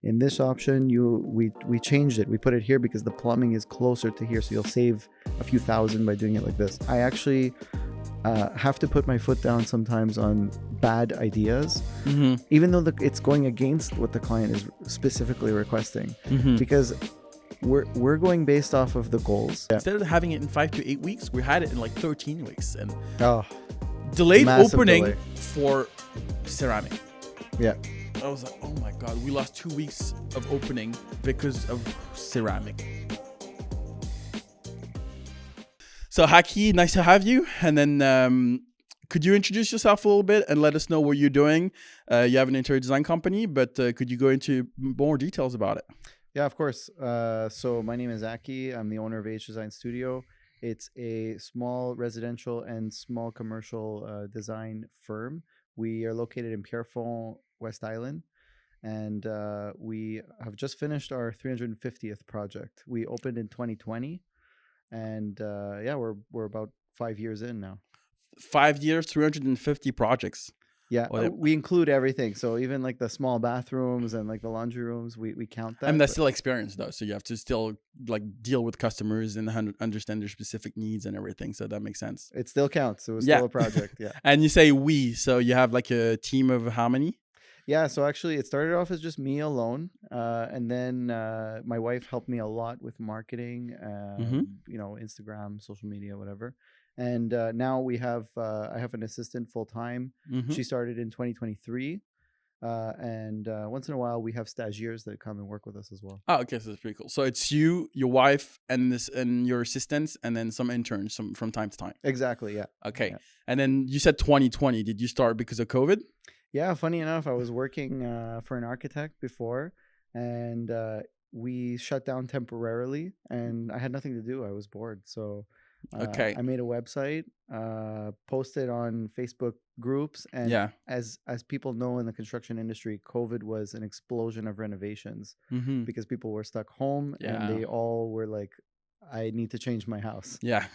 In this option, we changed it. We put it here because the plumbing is closer to here, so you'll save a few thousand by doing it like this. I actually have to put my foot down sometimes on bad ideas, even though it's going against what the client is specifically requesting, because we're going based off of the goals. Instead of having it in 5 to 8 weeks, we had it in like 13 weeks and Oh, delayed massive opening delay. for ceramic. Yeah. I was like, oh my God, we lost 2 weeks of opening because of ceramic. So Aki, nice to have you. And then could you introduce yourself a little bit and let us know what you're doing? You have an interior design company, but could you go into more details about it? Yeah, of course. So my name is Aki. I'm the owner of H Design Studio. It's a small residential and small commercial design firm. We are located in Pierrefonds, West Island, and we have just finished our 350th project. We opened in 2020, and yeah, we're about 5 years in now. 5 years, 350 projects. Yeah, we include everything. So even like the small bathrooms and like the laundry rooms, we count that. I mean, that's still experience though. So you have to still like deal with customers and understand their specific needs and everything. So that makes sense. It still counts. It was still a project. Yeah. And you say we, so you have like a team of how many? Yeah, so actually it started off as just me alone. And then my wife helped me a lot with marketing, Instagram, social media, whatever. And now we have, I have an assistant full time. She started in 2023. And once in a while we have stagiaires that come and work with us as well. Oh, okay, so that's pretty cool. So it's you, your wife, and your assistants, and then some interns from time to time. Exactly, yeah. Okay, yeah. And then you said 2020. Did you start because of COVID? Yeah, funny enough, I was working for an architect before, and we shut down temporarily, and I had nothing to do. I was bored, so I made a website, posted on Facebook groups, and as people know in the construction industry, COVID was an explosion of renovations because people were stuck home and they all were like, I need to change my house. Yeah.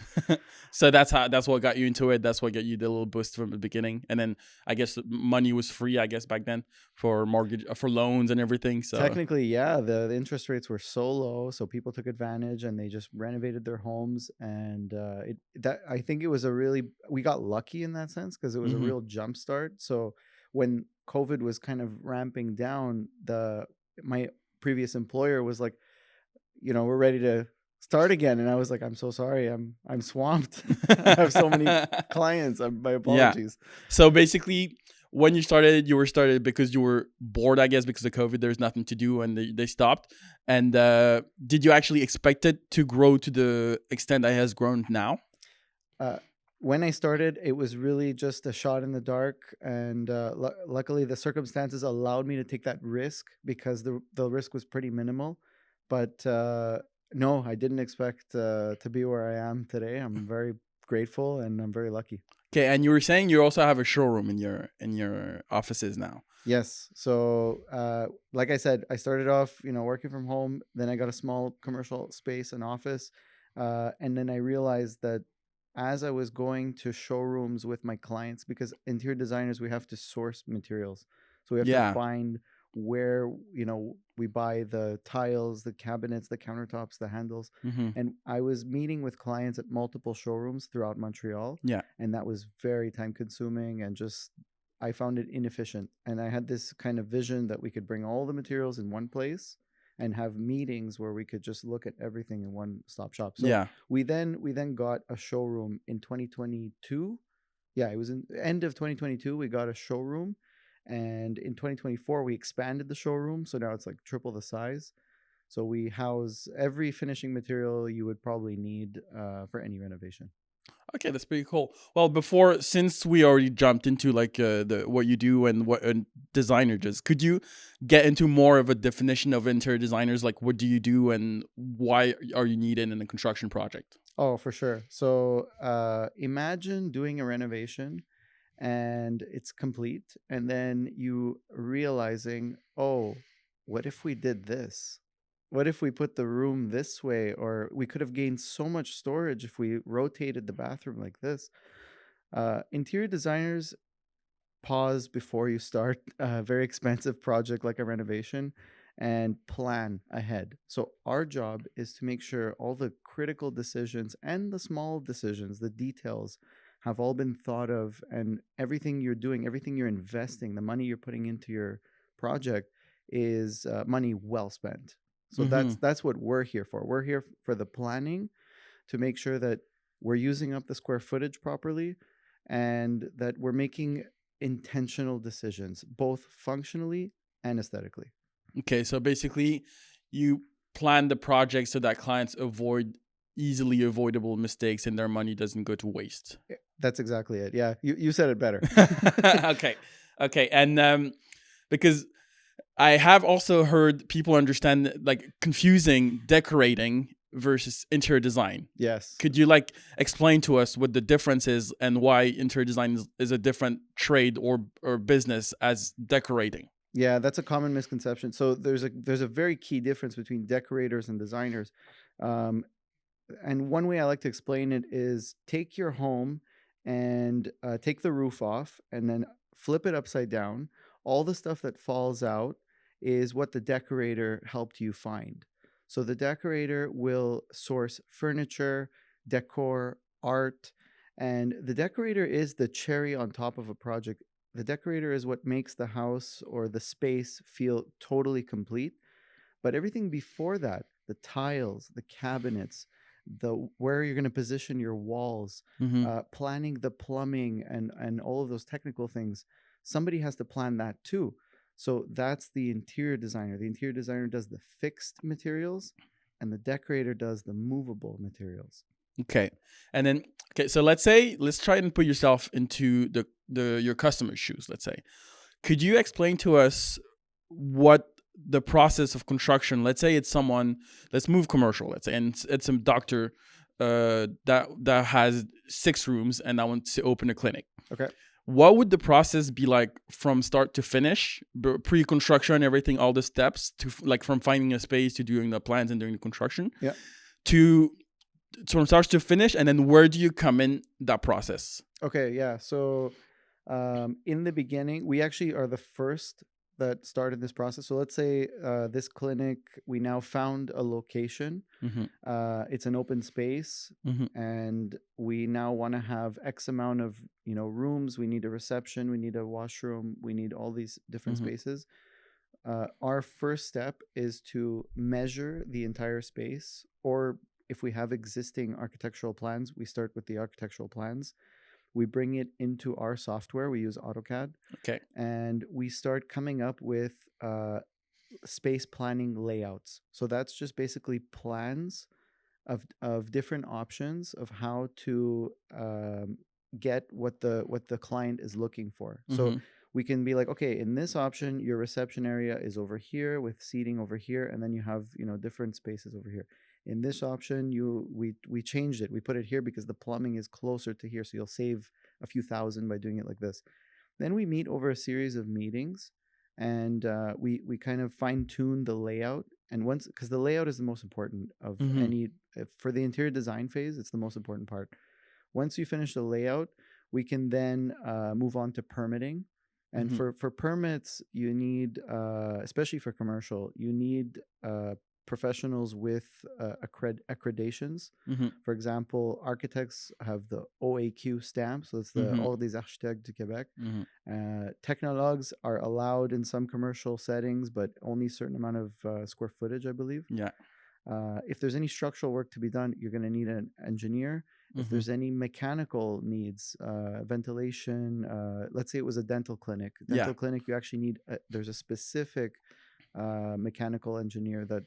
So that's what got you into it. That's what got you the little boost from the beginning. And then I guess money was free, I guess, back then for mortgage, for loans and everything. So technically, yeah, the interest rates were so low, so people took advantage and they just renovated their homes. And I think it was we got lucky in that sense because it was a real jump start. So when COVID was kind of ramping down, my previous employer was like, we're ready to start again, and I was like, I'm so sorry, I'm swamped. I have so many clients. My apologies. Yeah. So basically, when you started because you were bored, I guess, because of COVID. There's nothing to do, and they stopped. And did you actually expect it to grow to the extent it has grown now? When I started, it was really just a shot in the dark, and luckily the circumstances allowed me to take that risk because the risk was pretty minimal. But no, I didn't expect to be where I am today. I'm very grateful and I'm very lucky. Okay, and you were saying you also have a showroom in your offices now. Yes. So, like I said, I started off, working from home. Then I got a small commercial space, an office, and then I realized that as I was going to showrooms with my clients, because interior designers, we have to source materials, so we have to find where we buy the tiles, the cabinets, the countertops, the handles. And I was meeting with clients at multiple showrooms throughout Montreal, and that was very time consuming, and just I found it inefficient. And I had this kind of vision that we could bring all the materials in one place and have meetings where we could just look at everything in one stop shop. So we then got a showroom in 2022. Yeah, it was in the end of 2022 we got a showroom. And in 2024, we expanded the showroom. So now it's like triple the size. So we house every finishing material you would probably need for any renovation. Okay, that's pretty cool. Well, since we already jumped into like what you do and what a designer does, could you get into more of a definition of interior designers? Like, what do you do and why are you needed in a construction project? Oh, for sure. So imagine doing a renovation and it's complete, and then you realizing, oh, what if we did this? What if we put the room this way? Or we could have gained so much storage if we rotated the bathroom like this. Interior designers pause before you start a very expensive project like a renovation and plan ahead. So our job is to make sure all the critical decisions and the small decisions, the details, have all been thought of, and everything you're doing, everything you're investing, the money you're putting into your project is money well spent. So Mm-hmm. that's what we're here for. We're here for the planning to make sure that we're using up the square footage properly and that we're making intentional decisions, both functionally and aesthetically. Okay, so basically, you plan the project so that clients avoid easily avoidable mistakes and their money doesn't go to waste. That's exactly it. Yeah, you said it better. Okay, okay, and because I have also heard people understand like confusing decorating versus interior design. Yes. Could you like explain to us what the difference is and why interior design is a different trade or business as decorating? Yeah, that's a common misconception. So there's a very key difference between decorators and designers. Um, and one way I like to explain it is take your home and take the roof off and then flip it upside down. All the stuff that falls out is what the decorator helped you find. So the decorator will source furniture, decor, art, and the decorator is the cherry on top of a project. The decorator is what makes the house or the space feel totally complete, but everything before that, the tiles, the cabinets, the where you're going to position your walls, Mm-hmm. planning the plumbing and all of those technical things, somebody has to plan that too. So that's the interior designer. The interior designer does the fixed materials, and the decorator does the movable materials. Okay. And then okay, so let's try and put yourself into the your customer's shoes, let's say. Could you explain to us what the process of construction, let's say it's someone, let's move commercial, let's say, and it's a doctor that has 6 rooms and I want to open a clinic. Okay. What would the process be like from start to finish, pre-construction, everything, all the steps to like from finding a space to doing the plans and doing the construction Yeah. to from start to finish, and then where do you come in that process? Okay. Yeah. So in the beginning, we actually are the first that started this process. So let's say this clinic, we now found a location. Mm-hmm. It's an open space, Mm-hmm. and we now want to have X amount of rooms. We need a reception. We need a washroom. We need all these different Mm-hmm. spaces. Our first step is to measure the entire space, or if we have existing architectural plans, we start with the architectural plans. We bring it into our software. We use AutoCAD, Okay. and we start coming up with space planning layouts. So that's just basically plans of different options of how to get what the client is looking for. So Mm-hmm. we can be like, okay, in this option, your reception area is over here with seating over here, and then you have different spaces over here. In this option, we changed it. We put it here because the plumbing is closer to here, so you'll save a few thousand by doing it like this. Then we meet over a series of meetings, and we kind of fine tune the layout. And once, because the layout is the most important of Mm-hmm. any for the interior design phase, it's the most important part. Once you finish the layout, we can then move on to permitting. And Mm-hmm. for permits, you need, especially for commercial, you need professionals with accreditations. Mm-hmm. For example, architects have the OAQ stamp, so it's the Mm-hmm. Ordre des Architectes du Québec. Mm-hmm. Technologues are allowed in some commercial settings, but only a certain amount of square footage, I believe. Yeah. If there's any structural work to be done, you're going to need an engineer. If Mm-hmm. there's any mechanical needs, ventilation, let's say it was a dental clinic. Yeah. Dental clinic, you actually need, there's a specific mechanical engineer that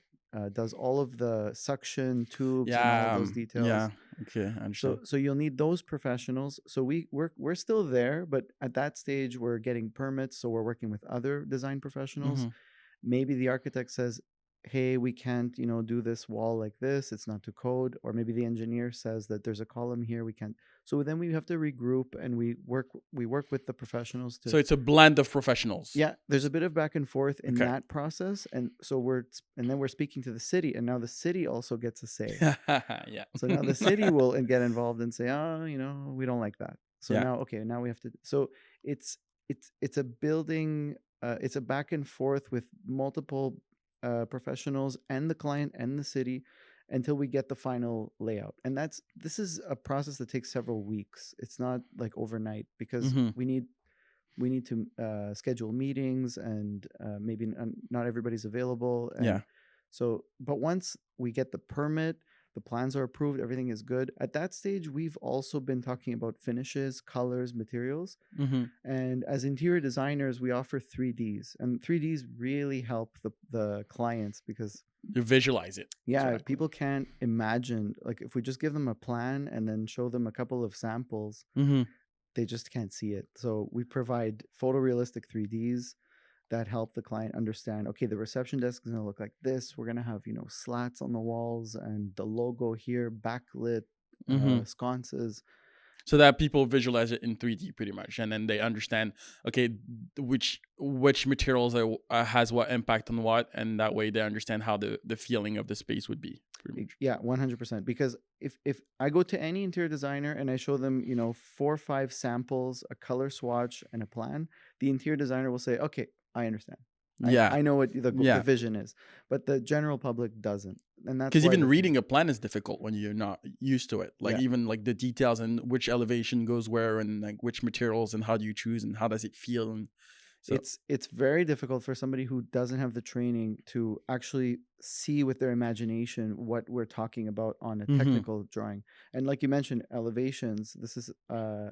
does all of the suction tubes and all of Yeah. those details. Yeah. Okay, I understand. So you'll need those professionals. So we're still there, but at that stage we're getting permits. So we're working with other design professionals. Mm-hmm. Maybe the architect says, hey, we can't do this wall like this, it's not to code. Or maybe the engineer says that there's a column here, we can't. So then we have to regroup, and we work with the professionals to. So it's a blend of professionals. Yeah, there's a bit of back and forth in Okay. that process, and so and then we're speaking to the city, and now the city also gets a say. Yeah. So now the city will get involved and say, oh, we don't like that. So Yeah. now, okay, now we have to. So it's a building. It's a back and forth with multiple professionals and the client and the city until we get the final layout. And this is a process that takes several weeks. It's not like overnight because Mm-hmm. we need to schedule meetings, and maybe not everybody's available. Yeah. And so, but once we get the permit, the plans are approved, everything is good. At that stage, we've also been talking about finishes, colors, materials. Mm-hmm. And as interior designers, we offer 3Ds, and 3Ds really help the clients because, You visualize it. yeah, Exactly. people can't imagine, like if we just give them a plan and then show them a couple of samples, Mm-hmm. they just can't see it. So we provide photorealistic 3Ds that help the client understand, okay, the reception desk is going to look like this. We're going to have, slats on the walls and the logo here, backlit Mm-hmm. sconces. So that people visualize it in 3D pretty much, and then they understand, okay, which materials has what impact on what, and that way they understand how the feeling of the space would be pretty much. Yeah, 100%. Because if I go to any interior designer and I show them, 4 or 5 samples, a color swatch, and a plan, the interior designer will say, okay, I understand. Yeah. I know what the Yeah. vision is, but the general public doesn't. And that's Because why even reading a plan is difficult when you're not used to it. Like Yeah. even like the details and which elevation goes where, and like which materials, and how do you choose, and how does it feel, and so It's very difficult for somebody who doesn't have the training to actually see with their imagination what we're talking about on a Mhm. technical drawing. And like you mentioned, elevations. This is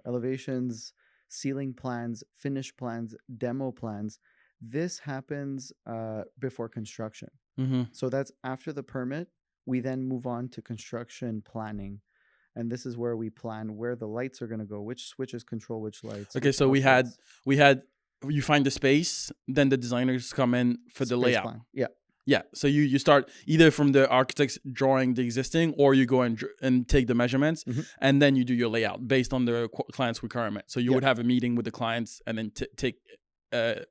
elevations, ceiling plans, finish plans, demo plans. This happens before construction. Mhm. So that's after the permit. We then move on to construction planning. And this is where we plan where the lights are going to go, which switches control which lights, Okay, which so outlets. we had you find the space, then the designers come in for the Space layout. plan. Yeah. Yeah, so you start either from the architects drawing the existing, or you go and take the measurements, Mhm. and then you do your layout based on the client's requirement. So you Yeah. would have a meeting with the clients, and then take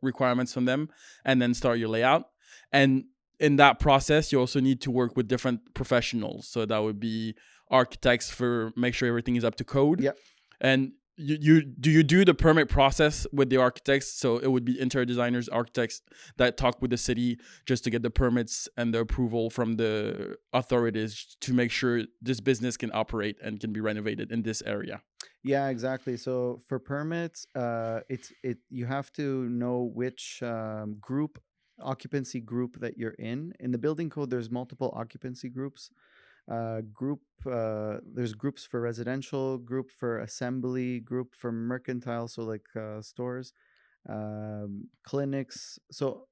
requirements from them, and then start your layout. And in that process, you also need to work with different professionals. So that would be architects for make sure everything is up to code. Yeah. And you do the permit process with the architects, so it would be interior designers, architects that talk with the city just to get the permits and the approval from the authorities to make sure this business can operate and can be renovated in this area. Yeah, exactly. So for permits, you have to know which occupancy group that you're in. In the building code, there's multiple occupancy groups. There's groups for residential, group for assembly, group for mercantile, so like stores, clinics. So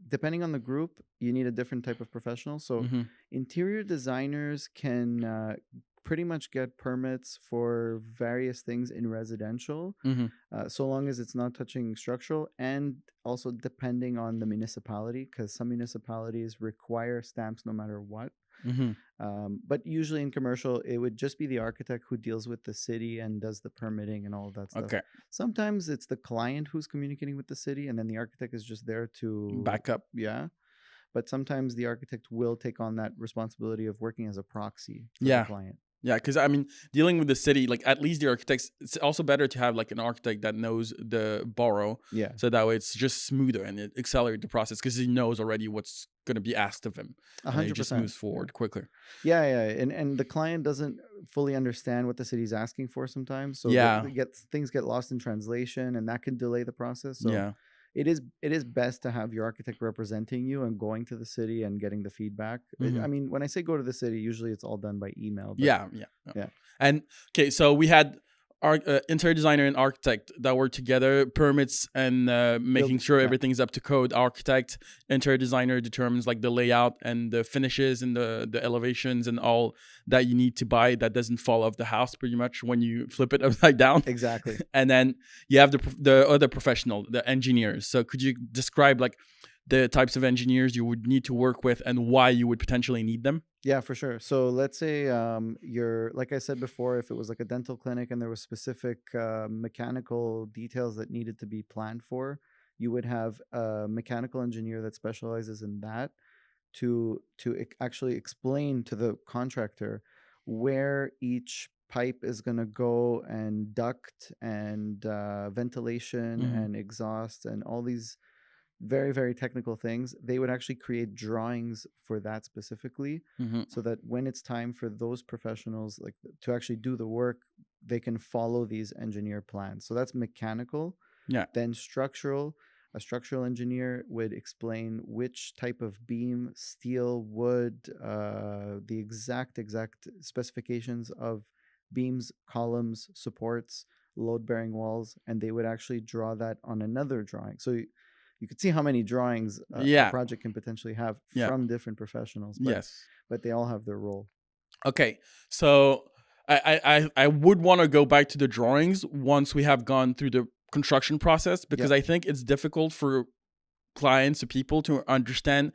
depending on the group, you need a different type of professional. So Mm-hmm. interior designers can pretty much get permits for various things in residential, Mm-hmm. so long as it's not touching structural, and also depending on the municipality, because some municipalities require stamps no matter what. Mm-hmm. But usually in commercial, it would just be the architect who deals with the city and does the permitting and all of that stuff. Okay. Sometimes it's the client who's communicating with the city, and then the architect is just there to, Back up. yeah. But sometimes the architect will take on that responsibility of working as a proxy for the Yeah. client. Yeah, because I mean, dealing with the city, like at least the architects, it's also better to have like an architect that knows the borough, Yeah. so that way it's just smoother and it accelerates the process because he knows already what's going to be asked of him, and he just 100%. moves forward quicker. Yeah, yeah, and the client doesn't fully understand what the city's asking for sometimes, so Yeah. things get lost in translation, and that can delay the process. So Yeah. it is best to have your architect representing you and going to the city and getting the feedback. Mhm. I mean, when I say go to the city, usually it's all done by email. But Yeah. yeah. And okay, so we had our interior designer and architect that were together, permits and making sure yeah. everything's up to code. Architect, interior designer determines like the layout and the finishes and the elevations and all that you need to buy that doesn't fall off the house pretty much when you flip it upside down. Exactly. And then you have the other professional, the engineers. So could you describe like the types of engineers you would need to work with and why you would potentially need them? Yeah, for sure. So let's say you're, like I said before, if it was like a dental clinic and there was specific mechanical details that needed to be planned for, you would have a mechanical engineer that specializes in that to actually explain to the contractor where each pipe is going to go, and duct and ventilation Mhm. and exhaust and all these very, very technical things, they would actually create drawings for that specifically, Mm-hmm. so that when it's time for those professionals like to actually do the work, they can follow these engineer plans. So that's mechanical. Yeah. Then structural, a structural engineer would explain which type of beam, steel, wood, the exact specifications of beams, columns, supports, load bearing walls, and they would actually draw that on another drawing. So you could see how many drawings a Yeah. project can potentially have Yeah. from different professionals, Yes. but they all have their role. Okay. So I would want to go back to the drawings once we have gone through the construction process, because Yep. I think it's difficult for clients or people to understand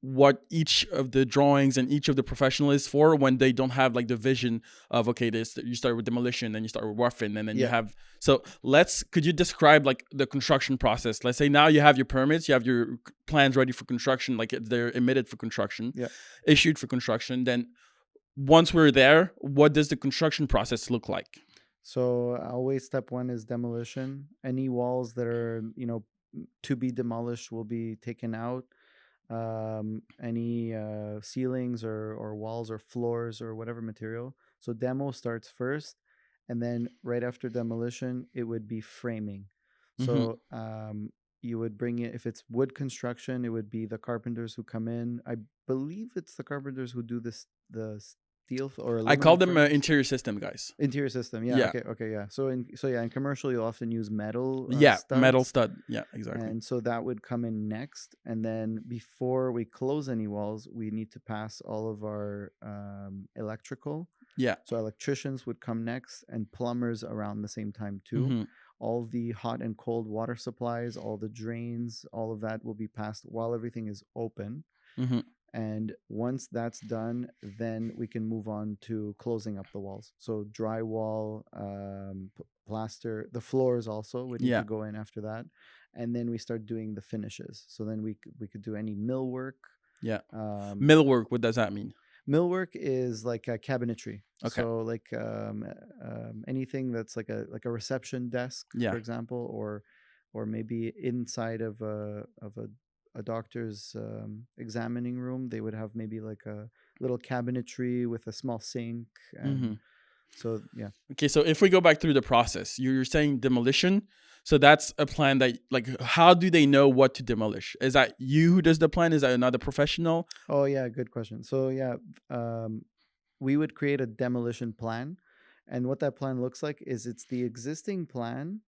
what each of the drawings and each of the professional is for when they don't have like the vision of, okay, this, you start with demolition, then you start with roughing, and then you Yeah. have. So could you describe like the construction process? Let's say now you have your permits, you have your plans ready for construction, like they're emitted for construction, Yeah. issued for construction. Then once we're there, what does the construction process look like? So always step one is demolition. Any walls that are, to be demolished will be taken out. Any ceilings or walls or floors or whatever material. So demo starts first, and then right after demolition, it would be framing. Mm-hmm. So you would bring it, if it's wood construction, it would be the carpenters who come in. I believe it's the carpenters who do this, the steel or I call aluminum them frames. interior system guys. Interior system, yeah. Yeah. Okay, yeah. In commercial, you'll often use metal Yeah, metal studs, stud. Yeah, exactly. and so that would come in next. And then before we close any walls, we need to pass all of our electrical. Yeah. So electricians would come next, and plumbers around the same time too. Mm-hmm. All the hot and cold water supplies, all the drains, all of that will be passed while everything is open. Mm-hmm. And once that's done, then we can move on to closing up the walls. So drywall, plaster, the floors also would need Yeah. to go in after that, and then we start doing the finishes. So then we could do any millwork. Yeah. Um, Millwork, what does that mean? Millwork is like a cabinetry. Okay. So like anything that's like a reception desk, Yeah. for example, or maybe inside of a doctor's examining room, they would have maybe like a little cabinetry with a small sink, and Mm-hmm. so yeah. Okay, so if we go back through the process, you're saying demolition. So that's a plan that, like, how do they know what to demolish? Is that you who does the plan? Is that another professional? Oh yeah, good question. So yeah, we would create a demolition plan, and what that plan looks like is it's the existing plan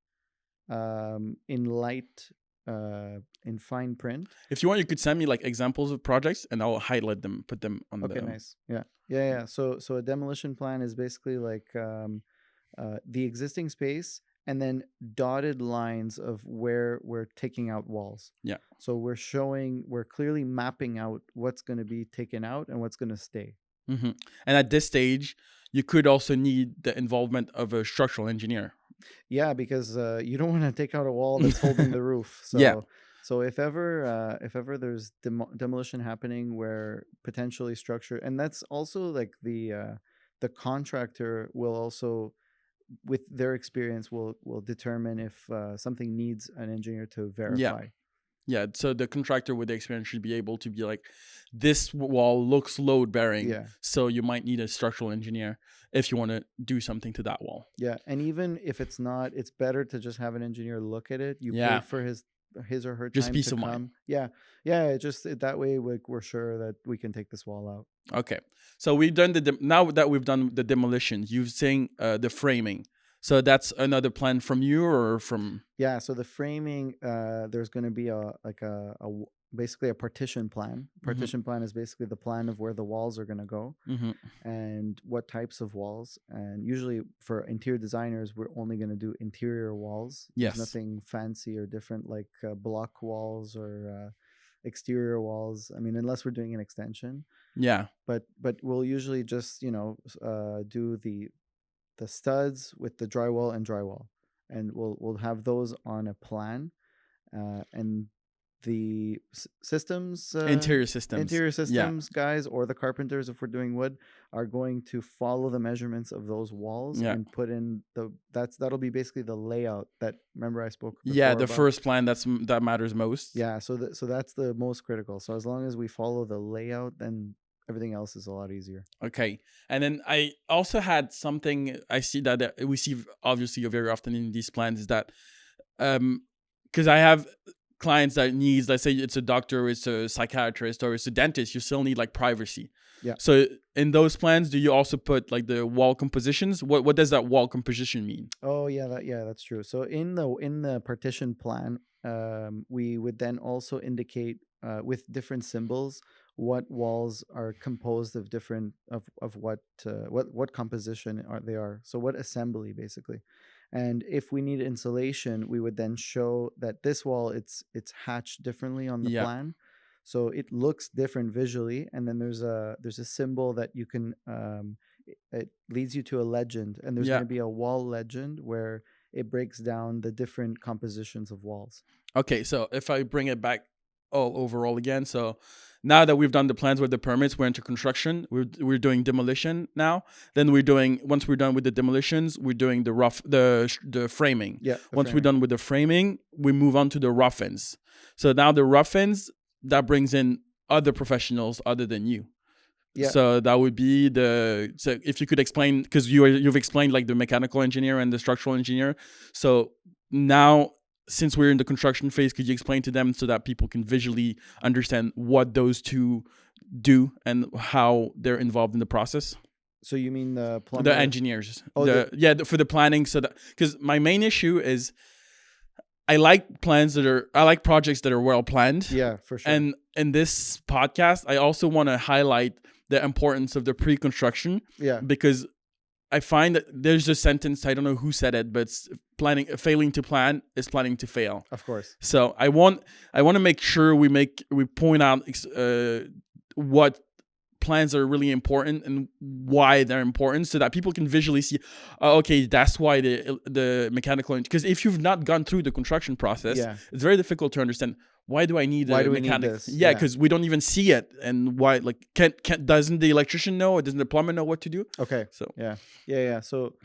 in light, in fine print. If you want, you could send me like examples of projects, and I'll highlight them, put them on Okay, the. nice. Yeah. So a demolition plan is basically like the existing space, and then dotted lines of where we're taking out walls. Yeah. So we're clearly mapping out what's going to be taken out and what's going to stay. Mm-hmm. And at this stage, you could also need the involvement of a structural engineer. Yeah, because you don't want to take out a wall that's holding the roof. So Yeah. so if ever there's demolition happening where potentially structure, and that's also like the contractor will also, with their experience, will determine if something needs an engineer to verify. Yeah, so the contractor with the experience should be able to be like, this wall looks load bearing, Yeah. so you might need a structural engineer if you want to do something to that wall. Yeah, and even if it's not, it's better to just have an engineer look at it. You Yeah. pay for his or her Just time peace to of come. mind. Yeah. That way we're sure that we can take this wall out. Okay, so we've done now that we've done the demolition, you've seen the framing. So that's another plan from you or from? Yeah, so the framing, there's going to be basically a partition plan. Partition plan is basically the plan of where the walls are going to go Mm-hmm. and what types of walls. And usually for interior designers, we're only going to do interior walls. Yes. There's nothing fancy or different like block walls or exterior walls. I mean, unless we're doing an extension. Yeah. But we'll usually just do the studs with the drywall, and we'll have those on a plan, and the systems Interior systems. interior Yeah. systems guys or the carpenters, if we're doing wood, are going to follow the measurements of those walls Yeah. and put in that'll be basically the layout that, remember I spoke Yeah, before the about. first plan that matters most. Yeah, so that's the most critical. So as long as we follow the layout, then everything else is a lot easier. Okay. And then I also had something I see that we see obviously very often in these plans is that because I have clients that needs, let's say it's a doctor, it's a psychiatrist, or it's a dentist, you still need like privacy. Yeah. So in those plans, do you also put like the wall compositions? What does that wall composition mean? Oh yeah, that's true. So in the partition plan, we would then also indicate with different symbols what walls are composed of different of what composition they are. So what assembly basically. And if we need insulation, we would then show that this wall it's hatched differently on the Yeah. plan. So it looks different visually, and then there's a symbol that you can it leads you to a legend, and there's Yeah. going to be a wall legend where it breaks down the different compositions of walls. Okay, so if I bring it back all overall again, so now that we've done the plans with the permits, we're into construction. We're doing demolition now. Then once we're done with the demolitions, we're doing the framing. Yeah. Once we're done with the framing, we move on to the rough ends. So now the rough ends, that brings in other professionals other than you. Yeah. So that would be so if you could explain, because you've explained like the mechanical engineer and the structural engineer. So now, since we're in the construction phase, could you explain to them so that people can visually understand what those two do and how they're involved in the process? So you mean the plumber? The engineers. Oh, for the planning. So that, because my main issue is I like projects that are well planned. Yeah, for sure. And in this podcast, I also want to highlight the importance of the pre-construction. Yeah. Because I find that there's a sentence, I don't know who said it, but failing to plan is planning to fail. Of course. So I want to make sure we point out what plans are really important and why they're important, so that people can visually see, okay, that's why the mechanical, because if you've not gone through the construction process, it's very difficult to understand, why do I need why do we mechanic? need this? Yeah, because we don't even see it, and why? Like, doesn't the electrician know, or doesn't the plumber know what to do? Okay. So yeah. So,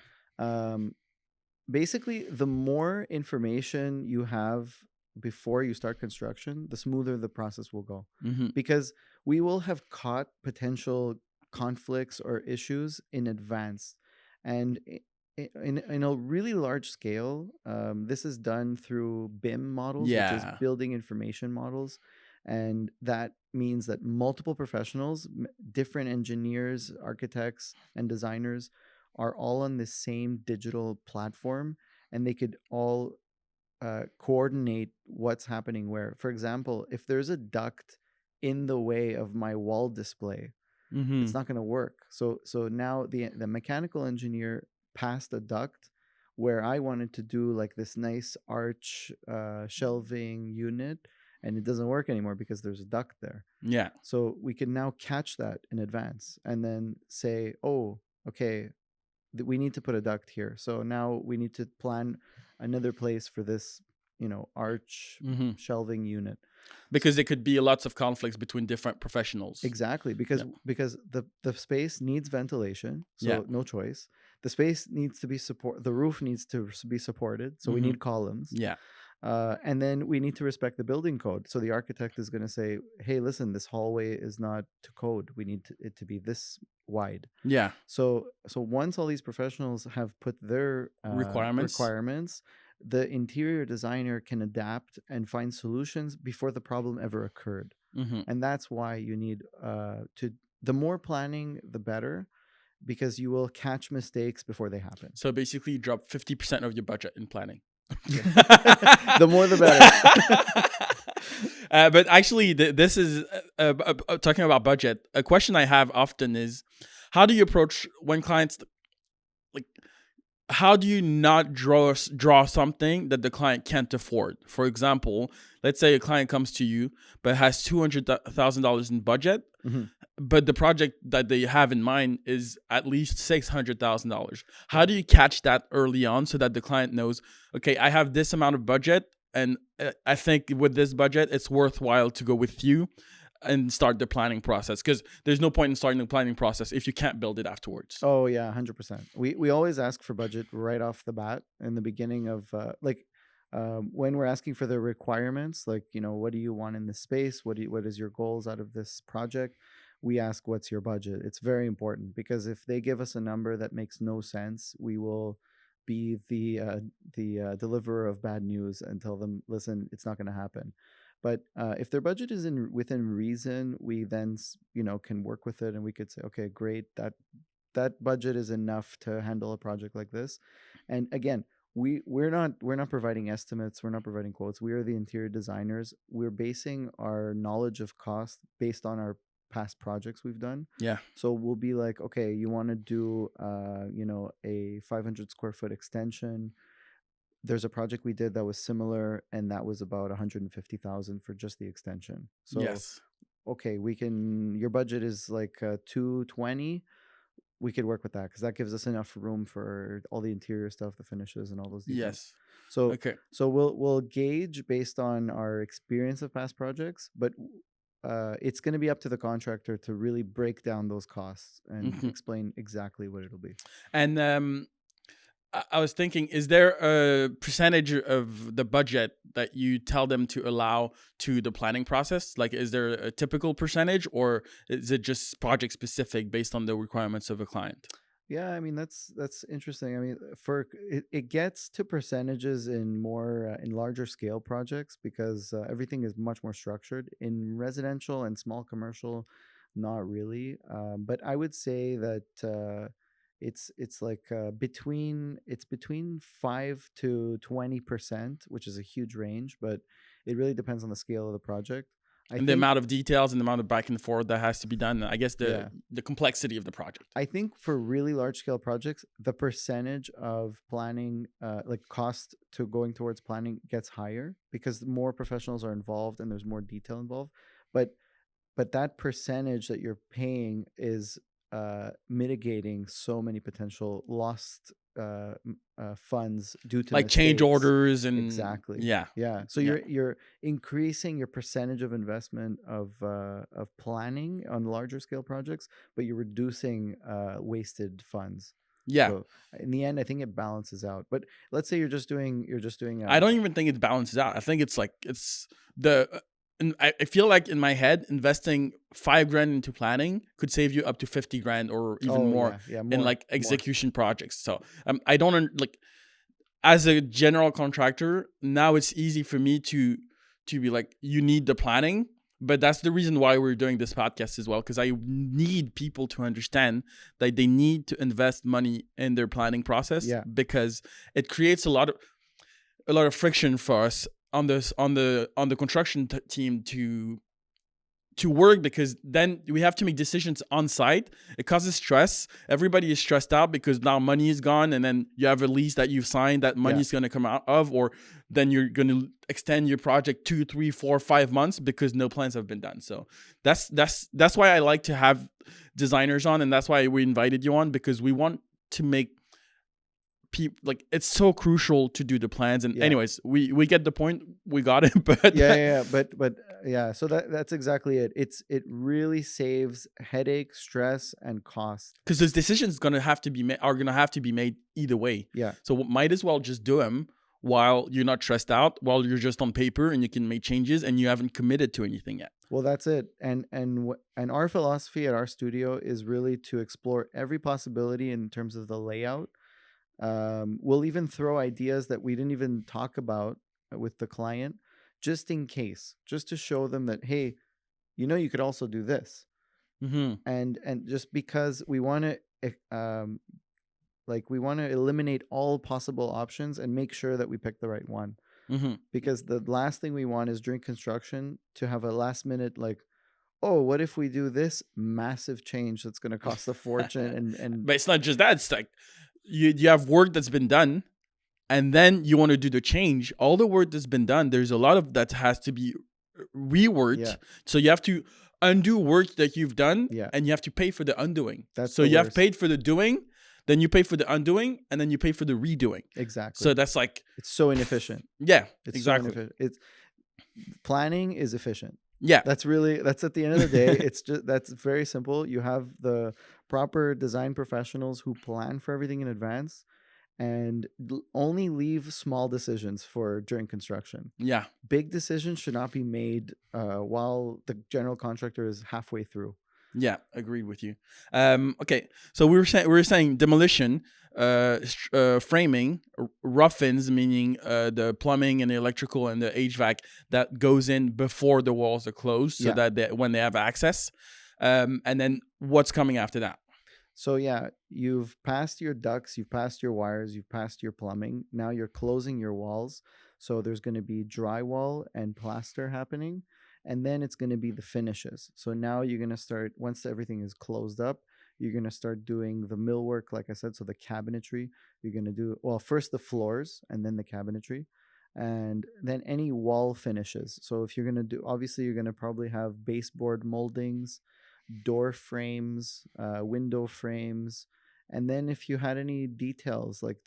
basically, the more information you have before you start construction, the smoother the process will go. Mm-hmm. Because we will have caught potential conflicts or issues in advance, and in a really large scale, this is done through BIM models, which is building information models, and that means that multiple professionals, different engineers, architects, and designers are all on the same digital platform, and they could all coordinate what's happening where. For example, if there's a duct in the way of my wall display, it's not going to work. So now the mechanical engineer passed a duct where I wanted to do like this nice arch shelving unit, and it doesn't work anymore because there's a duct there. Yeah. So we can now catch that in advance and then say, oh, okay, we need to put a duct here. So now we need to plan another place for this, arch shelving unit. Because there could be lots of conflicts between different professionals. Exactly, because the space needs ventilation, so no choice. The space needs to be the roof needs to be supported, so we need columns. Yeah. And then we need to respect the building code. So the architect is going to say, hey, listen, this hallway is not to code. We need it to be this wide. Yeah. So once all these professionals have put their requirements, the interior designer can adapt and find solutions before the problem ever occurred. And that's why you need the more planning, the better, because you will catch mistakes before they happen. So basically, you drop 50% of your budget in planning. The more the better. But actually, this is talking about budget. A question I have often is, how do you approach when clients, like, how do you not draw something that the client can't afford? For example, let's say a client comes to you but has $200,000 in budget, but the project that they have in mind is at least $600,000. How do you catch that early on so that the client knows, okay, I have this amount of budget, and I think with this budget, it's worthwhile to go with you and start the planning process, because there's no point in starting the planning process if you can't build it afterwards. Oh yeah, 100%. We always ask for budget right off the bat in the beginning of when we're asking for the requirements, like, what do you want in this space? What is your goals out of this project? We ask, what's your budget? It's very important, because if they give us a number that makes no sense, we will be the deliverer of bad news and tell them, listen, it's not going to happen. But if their budget is within reason, we then can work with it, and we could say, okay, great, that budget is enough to handle a project like this. And again, we're not providing estimates, we're not providing quotes. We are the interior designers. We're basing our knowledge of cost based on our past projects we've done. Yeah. So we'll be like, okay, you want to do a 500 square foot extension. There's a project we did that was similar, and that was about 150,000 for just the extension. So Yes. okay, your budget is like 220. We could work with that, because that gives us enough room for all the interior stuff, the finishes, and all those details. Yes. So Okay. so we'll gauge based on our experience of past projects, but it's going to be up to the contractor to really break down those costs and Mhm. explain exactly what it'll be. And I was thinking, is there a percentage of the budget that you tell them to allow to the planning process? Like, is there a typical percentage, or is it just project specific based on the requirements of a client? Yeah, I mean, that's interesting. I mean, it gets to percentages in more in larger scale projects, because everything is much more structured. In residential and small commercial, not really. But I would say that it's like between 5 to 20%, which is a huge range, but it really depends on the scale of the project. I And the think amount of details and the amount of back and forth that has to be done. I guess Yeah. the complexity of the project. I think for really large scale projects, the percentage of planning, like cost to going towards planning, gets higher, because more professionals are involved and there's more detail involved. But that percentage that you're paying is mitigating so many potential lost funds due to Like change mistakes. orders and Exactly. yeah. Yeah. So Yeah. you're increasing your percentage of investment of planning on larger scale projects, but you're reducing wasted funds. Yeah. So in the end, I think it balances out. But let's say you're just doing I don't even think it balances out. I think it's like and I feel like in my head, investing $5,000 into planning could save you up to 50 grand or even more yeah, in more, like execution projects. So I don't like, as a general contractor, now it's easy for me to be like, you need the planning. But that's the reason why we're doing this podcast as well, because I need people to understand that they need to invest money in their planning process. Yeah. Because it creates a lot of friction for us on the construction team to work, because then we have to make decisions on site. It causes stress. Everybody is stressed out because now money is gone, and then you have a lease that you've signed that money is going to come out of, or then you're going to extend your project 2, 3, 4, 5 months because no plans have been done. So that's why I like to have designers on, and that's why we invited you on, because we want to make people, like, it's so crucial to do the plans. And anyways, we get the point, we got it. But so that's exactly it. It really saves headache, stress, and cost, because those decisions are gonna have to be made either way. So might as well just do them while you're not stressed out, while you're just on paper and you can make changes and you haven't committed to anything yet. Well, that's it. And our philosophy at our studio is really to explore every possibility in terms of the layout. We'll even throw ideas that we didn't even talk about with the client, just in case, just to show them that, hey, you could also do this. Mm-hmm. And just because we want to we want to eliminate all possible options and make sure that we pick the right one. Mm-hmm. Because the last thing we want is during construction to have a last minute, like, oh, what if we do this massive change that's going to cost a fortune? and But it's not just that. It's like you have work that's been done, and then you want to do the change. All the work that's been done, there's a lot of that has to be reworked. So you have to undo work that you've done, and you have to pay for the undoing. That's so you have paid for the doing. then you pay for the undoing, and then you pay for the redoing. Exactly. So that's like, It's so inefficient. yeah, It's exactly. so inefficient. It's planning is efficient. Yeah, That's at the end of the day, it's just that's very simple. You have the proper design professionals who plan for everything in advance and only leave small decisions for during construction. yeah. Big decisions should not be made while the general contractor is halfway through. Yeah, agreed with you. Okay, so we were saying demolition, framing, rough-ins, meaning the plumbing and the electrical and the HVAC that goes in before the walls are closed, so Yeah. that when they have access, and then what's coming after that? So yeah, you've passed your ducts, you've passed your wires, you've passed your plumbing. Now you're closing your walls. So there's going to be drywall and plaster happening, and then it's going to be the finishes. So now you're going to start once everything is closed up, you're going to start doing the millwork like I said, so the cabinetry. You're going to do well first the floors and then the cabinetry. And then any wall finishes. So if you're going to do obviously you're going to probably have baseboard moldings, door frames, window frames, and then if you had any details like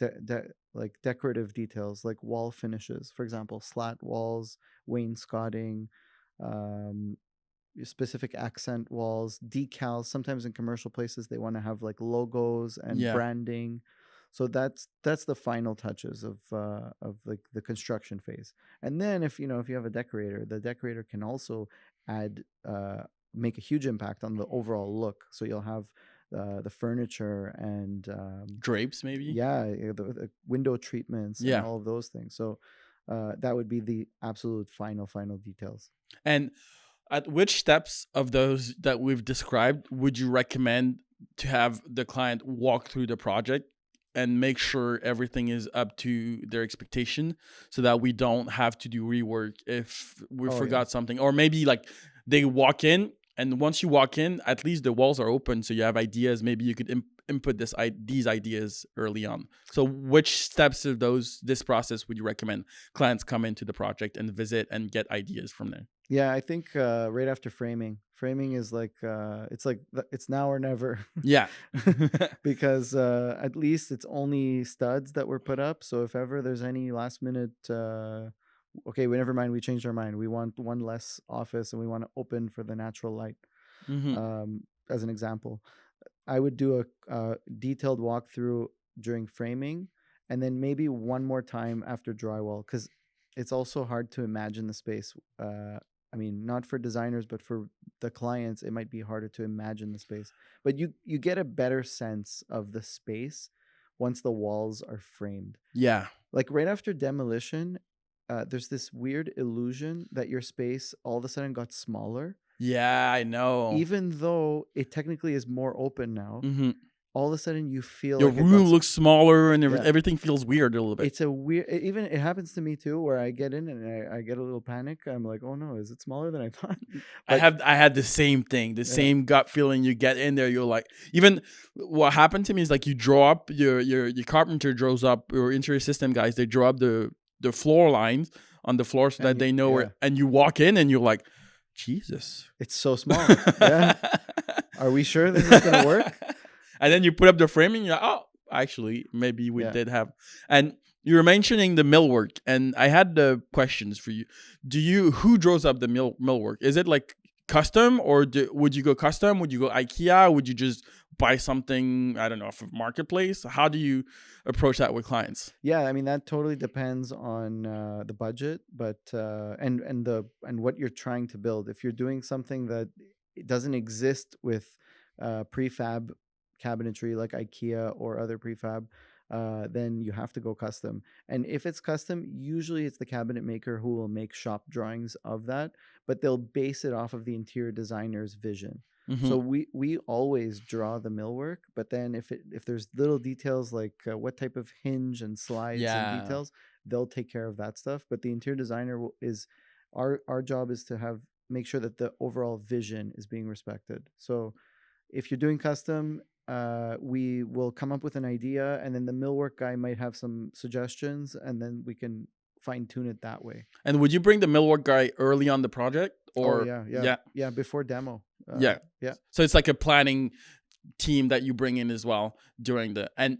like decorative details like wall finishes, for example, slat walls, wainscoting, um, specific accent walls, decals. Sometimes in commercial places they want to have like logos and Yeah, branding. So that's the final touches of like the construction phase. And then if if you have a decorator, the decorator can also add make a huge impact on the overall look. So you'll have the furniture and drapes maybe. the window treatments and Yeah, all of those things. So that would be the absolute final details. and at which steps of those that we've described would you recommend to have the client walk through the project and make sure everything is up to their expectation, so that we don't have to do rework if we Oh yeah. forgot something, or maybe like they walk in, and once you walk in, at least the walls are open, so you have ideas. Maybe you could input these ideas early on. So which steps of this process would you recommend clients come into the project and visit and get ideas from there? Yeah, I think right after framing. Framing is like it's now or never. Yeah. Because at least it's only studs that were put up. So if ever there's any last minute, okay, never mind, we changed our mind. We want one less office and we want to open for the natural light. Hmm. As an example, I would do a detailed walkthrough during framing, and then maybe one more time after drywall, because it's also hard to imagine the space. I mean, not for designers, but for the clients, it might be harder to imagine the space. But you get a better sense of the space once the walls are framed. Yeah. Like right after demolition, there's this weird illusion that your space all of a sudden got smaller, Yeah, I know. even though it technically is more open now. Hmm. All of a sudden you feel Your like it room got looks smaller, and yeah. everything feels weird a little bit. It's a weird. Even it happens to me too, where I get in and I get a little panic. I'm like, oh no, is it smaller than I thought? But I had the same thing, the yeah, same gut feeling. You get in there, you're like, even what happened to me is like you draw up your carpenter draws up, or interior system guys, they draw up the floor lines on the floor so that and they know yeah, where, and you walk in and you're like, Jesus. it's so small. Yeah, are we sure this is gonna work? And then you put up the framing, you're like, oh, actually, maybe we Yeah. did have. And you were mentioning the millwork, and I had the questions for you. Who draws up the millwork? Is it like custom, or would you go custom? Would you go IKEA? Would you just buy something, I don't know, from marketplace? How do you approach that with clients? Yeah, I mean that totally depends on the budget, but and what you're trying to build. If you're doing something that it doesn't exist with prefab cabinetry like IKEA or other prefab, then you have to go custom. And if it's custom, usually it's the cabinet maker who will make shop drawings of that, but they'll base it off of the interior designer's vision. Mm-hmm. So we always draw the millwork, but then if there's little details like what type of hinge and slides and Yeah. details, they'll take care of that stuff. But the interior designer is our job is to have make sure that the overall vision is being respected. So if you're doing custom, we will come up with an idea, and then the millwork guy might have some suggestions, and then we can fine tune it that way. And would you bring the millwork guy early on the project, Oh or yeah, before demo. yeah? Yeah. So it's like a planning team that you bring in as well during the and.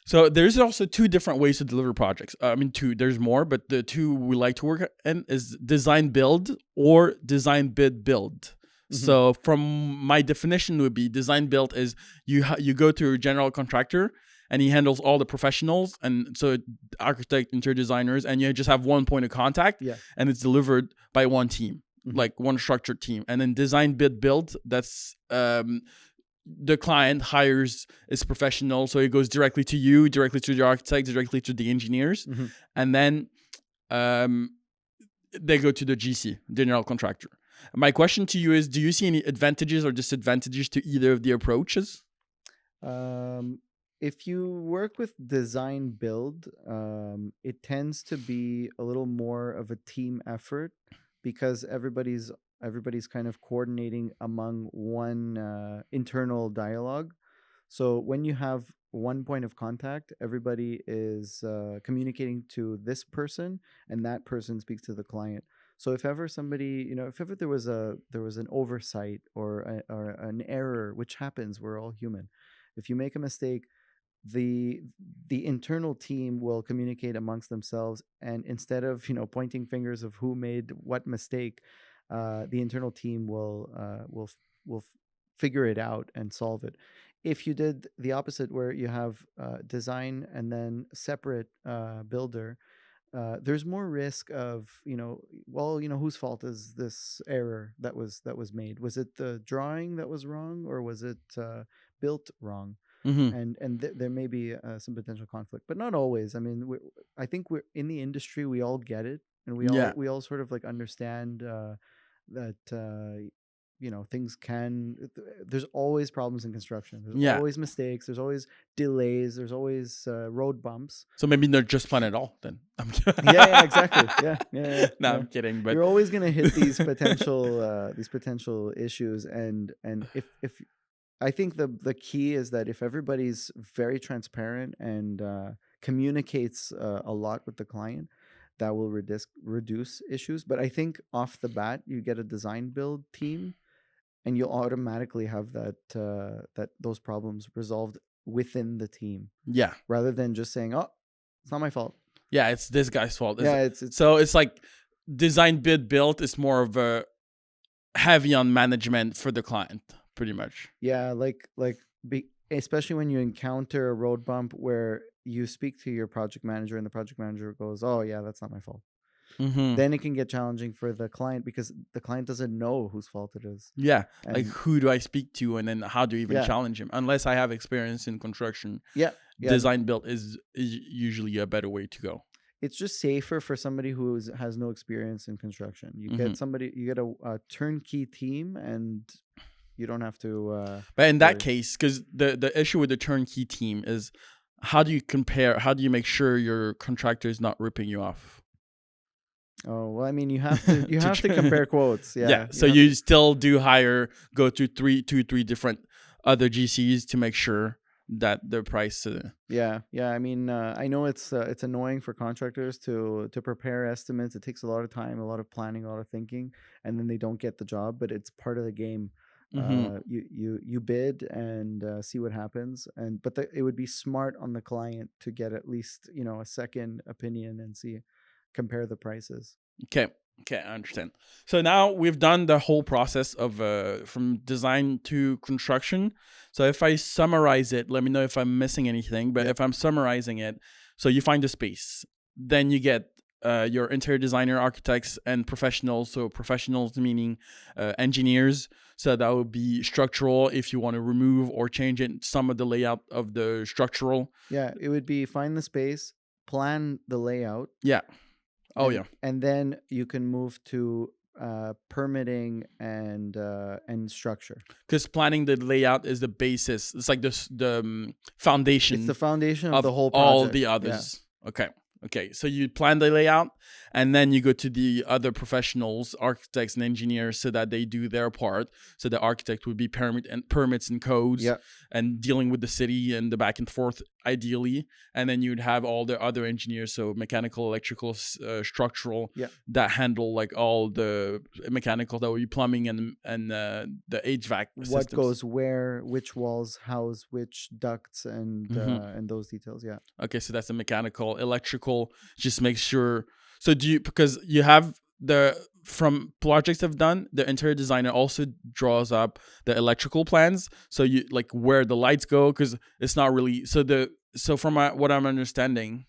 So there's also two different ways to deliver projects. I mean, two. There's more, but the two we like to work in is design build or design bid build. So from my definition would be design build is you go to a general contractor and he handles all the professionals, and so architect, interior designers, and you just have one point of contact, and it's delivered by one team, like one structured team. And then design bid build, that's the client hires his professional, so it goes directly to you, directly to the architect, directly to the engineers, and then they go to the GC, general contractor. My question to you is, do you see any advantages or disadvantages to either of the approaches? If you work with design build, it tends to be a little more of a team effort because everybody's kind of coordinating among one internal dialogue. So when you have one point of contact, everybody is communicating to this person, and that person speaks to the client. So if ever somebody, if ever there was an oversight or an error, which happens, we're all human. If you make a mistake, the internal team will communicate amongst themselves, and instead of pointing fingers of who made what mistake, the internal team will figure it out and solve it. If you did the opposite, where you have design and then separate builder, there's more risk of whose fault is this error that was made? Was it the drawing that was wrong, or was it built wrong? And there may be some potential conflict, but not always. I mean, I think we're in the industry, we all get it, and we all sort of like understand that things there's always problems in construction. There's always mistakes. There's always delays. There's always road bumps. So maybe not just plan at all then. Yeah, exactly. Yeah. No, I'm kidding. But you're always gonna hit these potential issues, and if I think the key is that if everybody's very transparent and communicates a lot with the client, that will reduce issues. But I think off the bat, you get a design build team, and you'll automatically have that those problems resolved within the team. Yeah. Rather than just saying, "Oh, it's not my fault." Yeah, it's this guy's fault. It's so it's like design bid build is more of a heavy on management for the client, pretty much. Yeah, especially when you encounter a road bump where you speak to your project manager and the project manager goes, "Oh yeah, that's not my fault." Then it can get challenging for the client because the client doesn't know whose fault it is. Yeah, like who do I speak to, and then how do you even challenge him? Unless I have experience in construction, design build is usually a better way to go. It's just safer for somebody who has no experience in construction. You get a turnkey team, and you don't have to. But in that case, because the issue with the turnkey team is, how do you compare? How do you make sure your contractor is not ripping you off? Oh, well, I mean, you have to compare quotes. Yeah. So you still do go to three different other GCs to make sure that the price. Yeah. I mean, I know it's annoying for contractors to prepare estimates. It takes a lot of time, a lot of planning, a lot of thinking, and then they don't get the job. But it's part of the game. You bid and see what happens, but it would be smart on the client to get at least a second opinion and compare the prices. Okay, I understand. So now we've done the whole process of from design to construction. So if I summarize it, let me know if I'm missing anything. But if I'm summarizing it, so you find the space, then you get your interior designer, architects, and professionals. So professionals meaning engineers. So that would be structural if you want to remove or change some of the layout of the structural. Yeah, it would be find the space, plan the layout. Yeah. And then you can move to permitting and structure. Because planning the layout is the basis. It's like the foundation. It's the foundation of the whole project. All the others. Yeah. Okay. So you plan the layout, and then you go to the other professionals, architects and engineers, so that they do their part. So the architect would be permits and codes Yeah. and dealing with the city and the back and forth, ideally. And then you'd have all the other engineers, so mechanical, electrical, structural, Yeah. that handle like all the mechanical, that would be plumbing and the HVAC What systems. goes where, which walls house which ducts, and those details. Yeah. Okay, so that's the mechanical. Electrical just make sure. So do you, because you have the, from projects I've done, the interior designer also draws up the electrical plans. So you like where the lights go, because it's not really, so from what I'm understanding,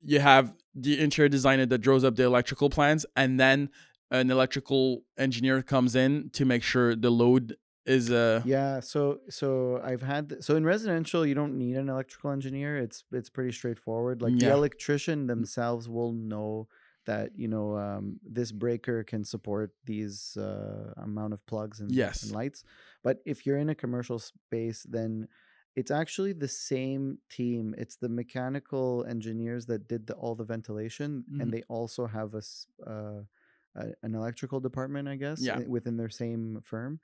you have the interior designer that draws up the electrical plans, and then an electrical engineer comes in to make sure the load is Yeah, so I've had so in residential you don't need an electrical engineer. It's pretty straightforward. Like the yeah, electrician themselves will know that this breaker can support these amount of plugs and yes, lights. But if you're in a commercial space, then it's actually the same team. It's the mechanical engineers that did all the ventilation, and mhm, they also have an electrical department, I guess, yeah, within their same firm,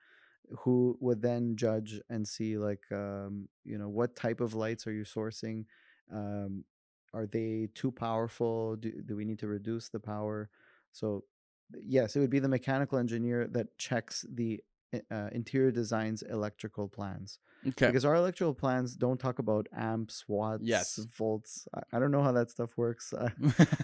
who would then judge and see like what type of lights are you sourcing. um, are they too powerful? Do we need to reduce the power? So yes, it would be the mechanical engineer that checks the interior design's electrical plans, okay, because our electrical plans don't talk about amps, watts, yes. volts. I don't know how that stuff works.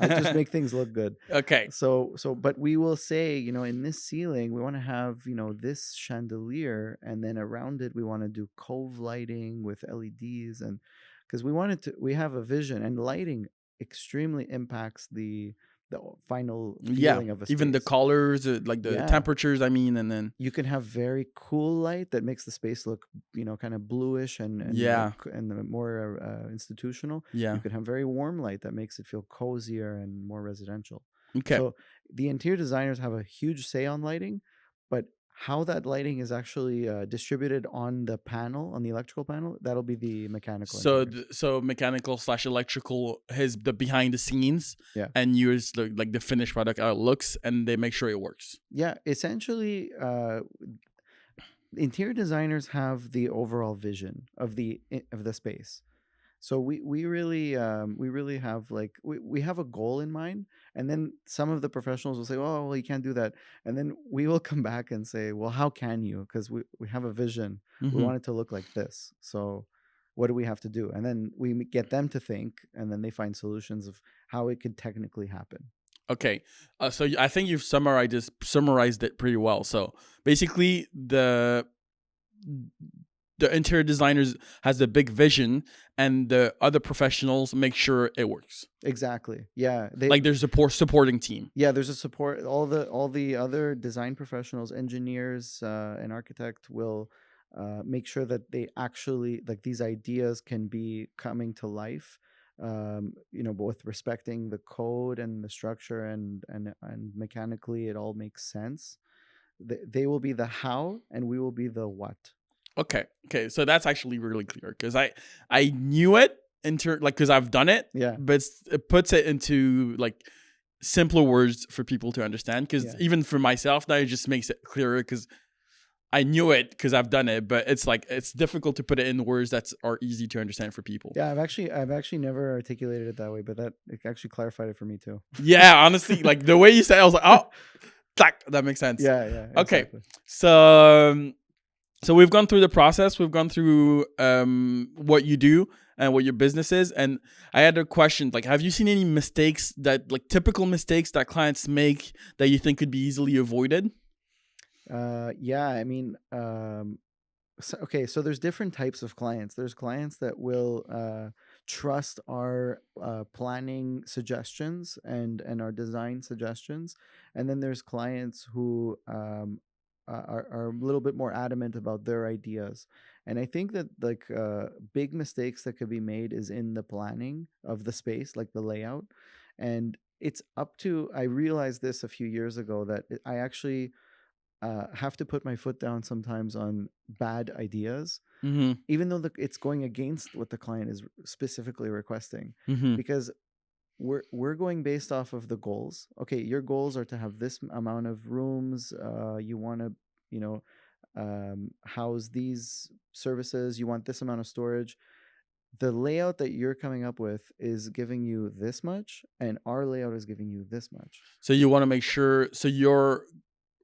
I just make things look good. Okay. So but we will say, in this ceiling we want to have, this chandelier, and then around it we want to do cove lighting with LEDs, and because we have a vision, and lighting extremely impacts the final Yeah. feeling of a Even the space. colors, like the Yeah, temperatures, I mean, and then you can have very cool light that makes the space look, kind of bluish yeah, and more institutional. You yeah. can have very warm light that makes it feel cozier and more residential. Okay. So the interior designers have a huge say on lighting, but how that lighting is actually distributed on the panel, on the electrical panel, that'll be the mechanical So engineers. so mechanical slash electrical has the behind the scenes, Yeah. and use like the finished product how it looks, and they make sure it works. Yeah, essentially, interior designers have the overall vision of the space. So we really have like we have a goal in mind, and then some of the professionals will say, oh well, you can't do that, and then we will come back and say, well, how can you? Because we have a vision. We Hmm. want it to look like this. So what do we have to do? And then we get them to think, and then they find solutions of how it could technically happen. Okay. So I think you've summarized it pretty well. So basically, the interior designers has the big vision, and the other professionals make sure it works. Exactly. Yeah. Like there's a supporting team. Yeah, there's a support. All the other design professionals, engineers, and architect will make sure that they actually, like, these ideas can be coming to life. But with respecting the code and the structure, and mechanically, it all makes sense. They will be the how, and we will be the what. Okay. Okay. So that's actually really clear, because I knew it like, because I've done it, Yeah. but it puts it into like simpler words for people to understand. Because Yeah. even for myself now, it just makes it clearer, because I knew it because I've done it, but it's like it's difficult to put it in words that are easy to understand for people. Yeah, I've actually never articulated it that way, but that it actually clarified it for me too. Yeah, honestly, like the way you said it, I was like, oh, that makes sense. Yeah, yeah, Okay. exactly. So we've gone through the process. We've gone through what you do and what your business is. And I had a question, like, have you seen any mistakes, that like typical mistakes that clients make, that you think could be easily avoided? Yeah, I mean, okay, so there's different types of clients. There's clients that will trust our planning suggestions and our design suggestions, and then there's clients who are a little bit more adamant about their ideas. And I think that, like, big mistakes that could be made is in the planning of the space, like the layout, and it's up to. I realized this a few years ago that I actually have to put my foot down sometimes on bad ideas, Mm-hmm. even though it's going against what the client is specifically requesting. Mm-hmm. Because we're going based off of the goals. Okay, your goals are to have this amount of rooms. You want to, you know, house these services. You want this amount of storage. The layout that you're coming up with is giving you this much, and our layout is giving you this much. So you want to make sure. So your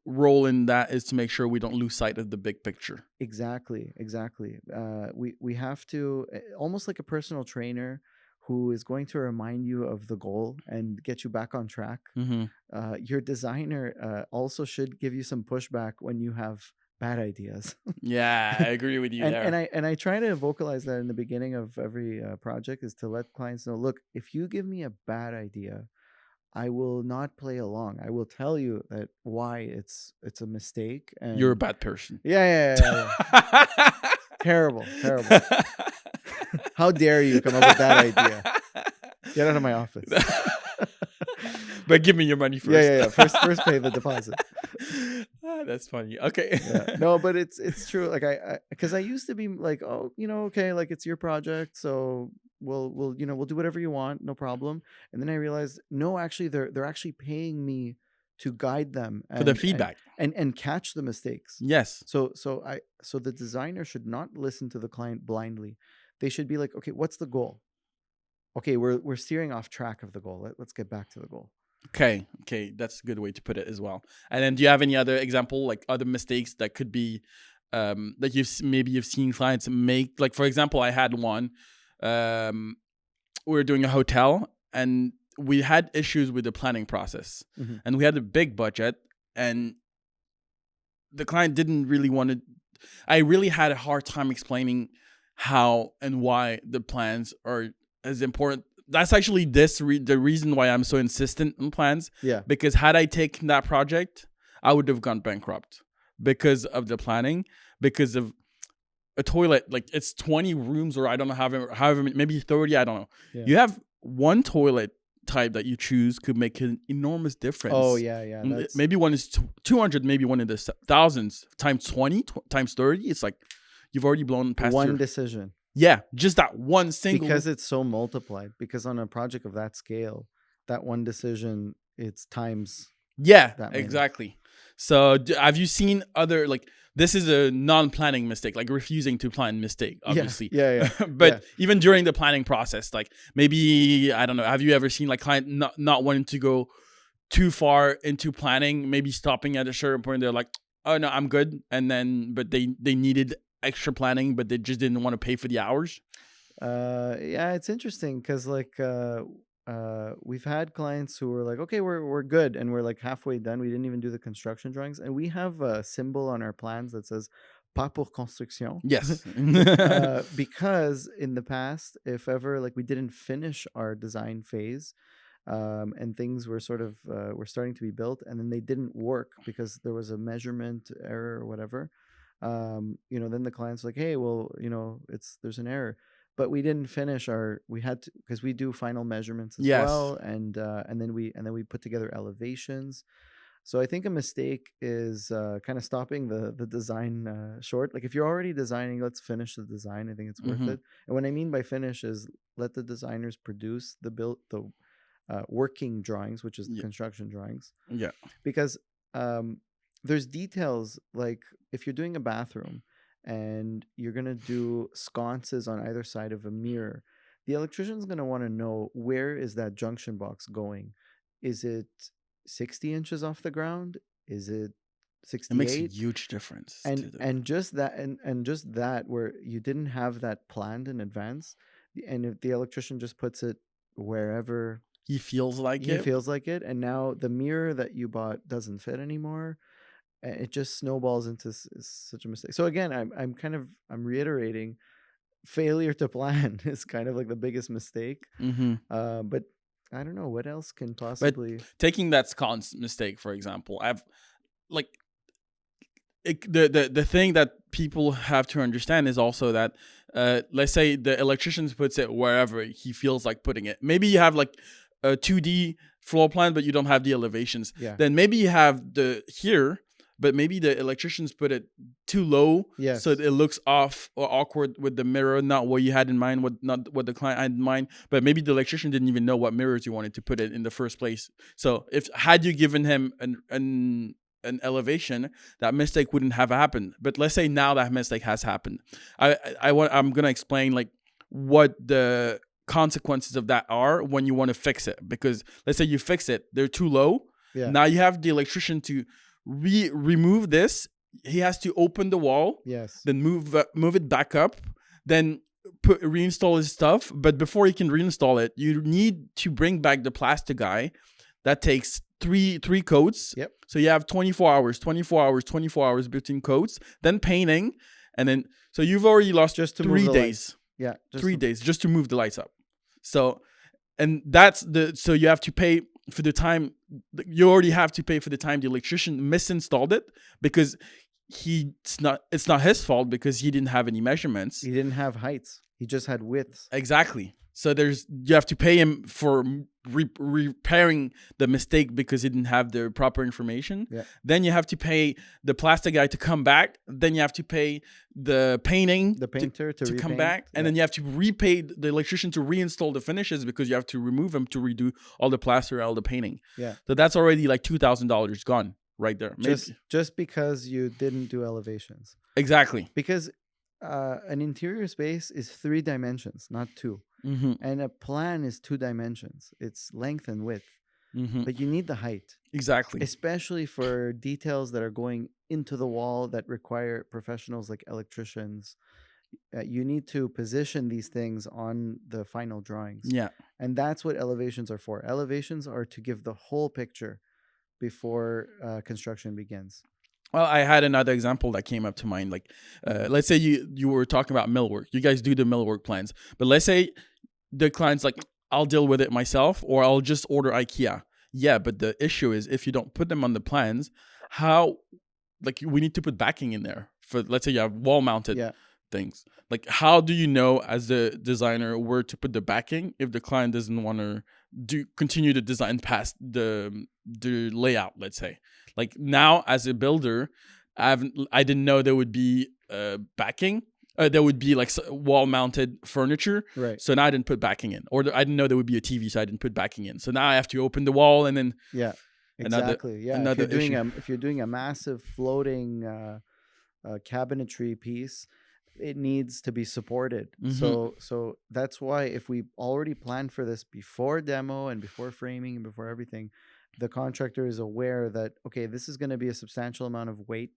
role in that is to make sure we don't lose sight of the big picture. Exactly. We have to almost like a personal trainer who is going to remind you of the goal and get you back on track. Your designer also should give you some pushback when you have bad ideas. Yeah, I agree with you there. And I try to vocalize that in the beginning of every project, is to let clients know, look, if you give me a bad idea, I will not play along. I will tell you that why it's a mistake. And You're a bad person. Yeah. Terrible. How dare you come up with that idea? Get out of my office. But give me your money first. Yeah. First pay the deposit. That's funny. Okay. Yeah. No, but it's true. Like because I used to be like, oh, okay, like it's your project, so we'll do whatever you want, no problem. And then I realized, no, actually they're actually paying me to guide them for the feedback and catch the mistakes. Yes. So the designer should not listen to the client blindly. They should be like, okay, what's the goal? Okay, we're steering off track of the goal. Let's get back to the goal. Okay, that's a good way to put it as well. And then, do you have any other example, like other mistakes that could be that you've seen clients make? Like, for example, I had one. We were doing a hotel, and we had issues with the planning process, and we had a big budget, and the client didn't really want to. I really had a hard time explaining how and why the plans are as important. That's actually the reason why I'm so insistent on plans. Yeah. Because had I taken that project, I would have gone bankrupt because of the planning, because of a toilet. Like, it's 20 rooms, or I don't know, however maybe 30. I don't know. Yeah. You have one toilet type that you choose could make an enormous difference. Oh yeah. Maybe one is 200, maybe one in the thousands, times 20, times 30. It's like you've already blown past one decision. Yeah, just that one single. Because it's so multiplied. Because on a project of that scale, that one decision, it's times. Yeah, exactly. So have you seen other, like, this is a non-planning mistake, like refusing to plan mistake, obviously. Yeah. But even during the planning process, like, maybe, I don't know, have you ever seen like client not wanting to go too far into planning, maybe stopping at a certain point, they're like, oh no, I'm good. And then, but they needed extra planning, but they just didn't want to pay for the hours? Yeah, it's interesting because like we've had clients who were like, okay, we're good, and we're like halfway done. We didn't even do the construction drawings, and we have a symbol on our plans that says "pas pour construction." Yes. Because in the past, if ever like we didn't finish our design phase, and things were sort of were starting to be built, and then they didn't work because there was a measurement error or whatever. Then the client's like, hey, well, there's an error, but we didn't finish we had to, because we do final measurements as well. And then we put together elevations. So I think a mistake is kind of stopping the design short. Like, if you're already designing, let's finish the design. I think it's worth it. And what I mean by finish is let the designers produce the working drawings, which is the construction drawings. Yeah. Because there's details, like if you're doing a bathroom and you're going to do sconces on either side of a mirror, the electrician's going to want to know, where is that junction box going? Is it 60 inches off the ground? Is it 68? It makes a huge difference. And just that where you didn't have that planned in advance, and if the electrician just puts it wherever he feels like it, and now the mirror that you bought doesn't fit anymore, it just snowballs into such a mistake. So again, I'm reiterating, failure to plan is kind of like the biggest mistake. But I don't know what else can possibly. But taking that sconce mistake, for example, I've like the thing that people have to understand is also that let's say the electrician puts it wherever he feels like putting it. Maybe you have like a 2D floor plan, but you don't have the elevations. Yeah. Then maybe you have here but maybe the electricians put it too low, so Yes. it looks off or awkward with the mirror, not what you had in mind, not what the client had in mind. But maybe the electrician didn't even know what mirrors you wanted to put it in the first place. So if had you given him an elevation, that mistake wouldn't have happened. But let's say now that mistake has happened. I'm gonna explain like what the consequences of that are when you want to fix it. Because let's say you fix it, they're too low. Yeah. Now you have the electrician to remove this. He has to open the wall, Yes. then move it back up, then reinstall his stuff. But before he can reinstall it, you need to bring back the plastic guy. That takes three coats. Yep. So you have 24 hours between coats, then painting, and then so you've already lost Just to 3 move the days. lights. Yeah. 3 days just to move the lights up. So, and that's so you have to pay for the time. You already have to pay for the time the electrician misinstalled it, because it's not his fault, because he didn't have any measurements. He didn't have heights. He just had widths. Exactly. So you have to pay him for repairing the mistake because he didn't have the proper information. Yeah. Then you have to pay the plastic guy to come back. Then you have to pay the painter to come back. And then you have to repay the electrician to reinstall the finishes, because you have to remove him to redo all the plaster, all the painting. Yeah. So that's already like $2,000 gone right there. Just because you didn't do elevations. Exactly. Because an interior space is 3 dimensions, not 2. Mm-hmm. And a plan is 2 dimensions. It's length and width. Mm-hmm. But you need the height. Exactly. Especially for details that are going into the wall that require professionals like electricians. You need to position these things on the final drawings. Yeah. And that's what elevations are for. Elevations are to give the whole picture before construction begins. Well, I had another example that came up to mind. Like, let's say you were talking about millwork. You guys do the millwork plans, but let's say the client's like, I'll deal with it myself, or I'll just order IKEA. Yeah, but the issue is if you don't put them on the plans, how, like, we need to put backing in there for, let's say you have wall mounted things. Like, how do you know as the designer where to put the backing if the client doesn't want to continue to design past the layout, let's say? Like, now as a builder, I didn't know there would be backing. There would be like wall-mounted furniture. Right. So now I didn't put backing in. Or I didn't know there would be a TV, so I didn't put backing in. So now I have to open the wall and then... Yeah, exactly. If you're doing a massive floating cabinetry piece, it needs to be supported. Mm-hmm. So that's why if we already planned for this before demo and before framing and before everything, the contractor is aware that, okay, this is going to be a substantial amount of weight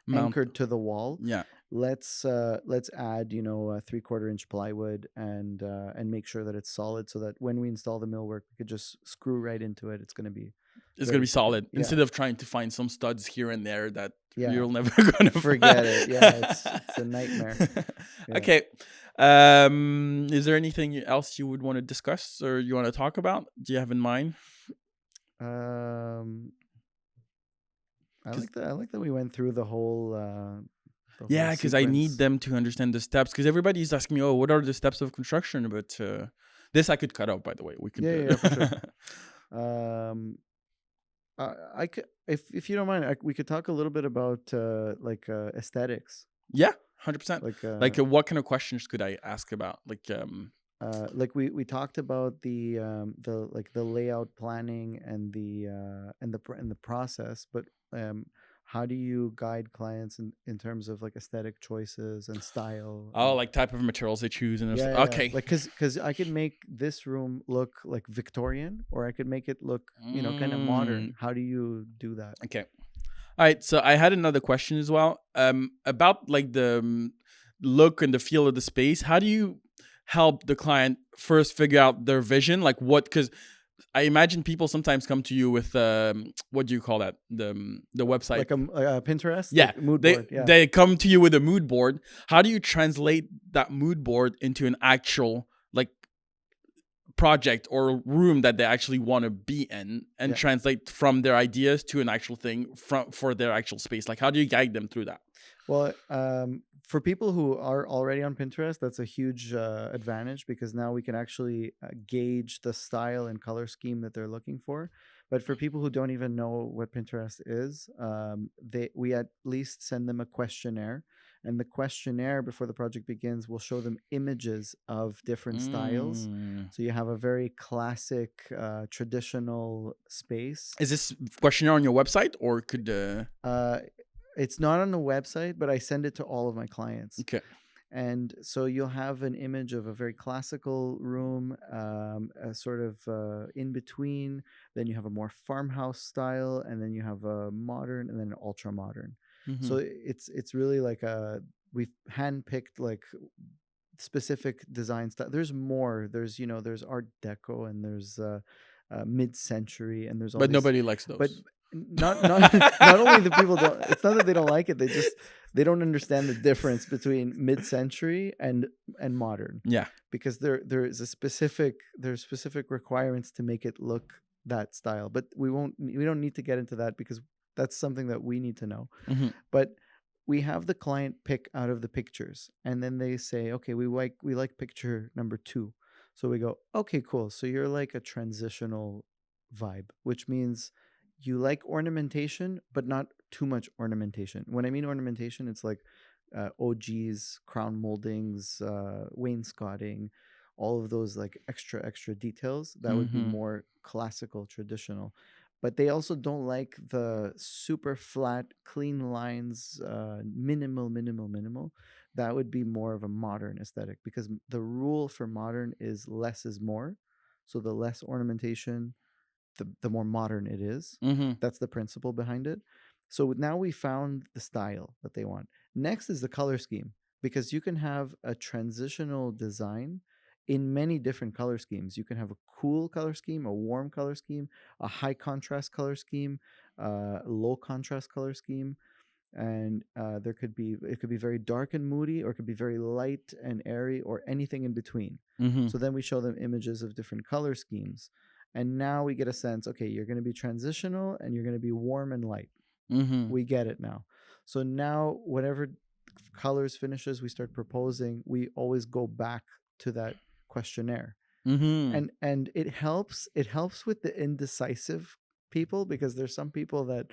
anchored to the wall. Yeah. Let's add, a 3/4 inch plywood and make sure that it's solid, so that when we install the millwork, we could just screw right into it. It's going to be solid instead of trying to find some studs here and there that you're never going to forget it. Yeah, it's a nightmare. Yeah. Okay. Is there anything else you would want to discuss or you want to talk about? Do you have in mind? I like that we went through the whole because I need them to understand the steps, because everybody's asking me, oh, what are the steps of construction? But this I could cut out, by the way. We could for sure. I could, if you don't mind, we could talk a little bit about aesthetics. Yeah, 100%. Like what kind of questions could I ask about? Like we talked about the layout planning and the process, but how do you guide clients in terms of like aesthetic choices and style? Like type of materials they choose and okay. Like because I could make this room look like Victorian, or I could make it look kind of modern. How do you do that? Okay. All right. So I had another question as well about like the look and the feel of the space. How do you help the client first figure out their vision? Like what? Because I imagine people sometimes come to you with what do you call that? The website, like a Pinterest. Yeah, like mood board. Yeah, they come to you with a mood board. How do you translate that mood board into an actual like project or room that they actually want to be in, and translate from their ideas to an actual thing for their actual space? Like, how do you guide them through that? Well, for people who are already on Pinterest, that's a huge advantage, because now we can actually gauge the style and color scheme that they're looking for. But for people who don't even know what Pinterest is, we at least send them a questionnaire, and the questionnaire before the project begins will show them images of different styles. Mm. So you have a very classic, traditional space. Is this questionnaire on your website or could Uh, it's not on the website, but I send it to all of my clients. okay. And so you'll have an image of a very classical room, a sort of in between. Then you have a more farmhouse style, and then you have a modern, and then an ultra modern. So Mm-hmm. it's really like we've handpicked like specific design style. There's more. There's Art Deco, and there's mid-century, and there's all But these. nobody likes But those. not only the people don't. It's not that they don't like it. They don't understand the difference between mid-century and modern, Yeah. because there's specific requirements to make it look that style. But we don't need to get into that, because that's something that we need to know. Mm-hmm. But we have the client pick out of the pictures, and then they say, okay, we like picture number 2. So we go, okay, cool. So you're like a transitional vibe, which means you like ornamentation, but not too much ornamentation. When I mean ornamentation, it's like OGs, crown moldings, wainscoting, all of those like extra details. That would be Mm-hmm. more classical, traditional. But they also don't like the super flat, clean lines, minimal. That would be more of a modern aesthetic, because the rule for modern is less is more. So the less ornamentation, the more modern it is. Mm-hmm. That's the principle behind it. So now we found the style that they want. Next is the color scheme, because you can have a transitional design in many different color schemes. You can have a cool color scheme, a warm color scheme, a high contrast color scheme, low contrast color scheme, and it could be very dark and moody, or it could be very light and airy, or anything in between. Mm-hmm. So then we show them images of different color schemes, and now we get a sense, okay, you're going to be transitional, and you're going to be warm and light. Mm-hmm. We get it now. So now whatever colors finishes we start proposing, we always go back to that questionnaire. Mm-hmm. And it helps with the indecisive people, because there's some people that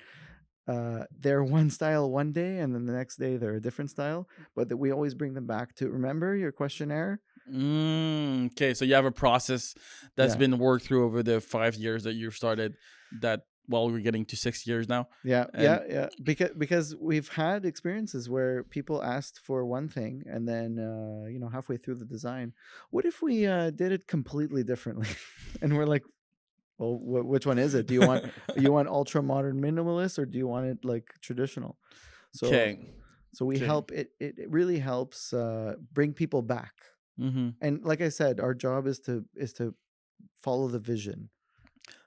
they're one style one day, and then the next day they're a different style, but that we always bring them back to, remember your questionnaire. Okay, so you have a process that's Yeah, been worked through over the 5 years that you've started. That well, we're getting to 6 years now, yeah, and yeah. Because we've had experiences where people asked for one thing, and then halfway through the design, what if we did it completely differently? And we're like, well, which one is it? Do you want ultra modern minimalist, or do you want it like traditional? So okay, so we okay, help it really helps bring people back. mm-hmm. And like I said, our job is to follow the vision.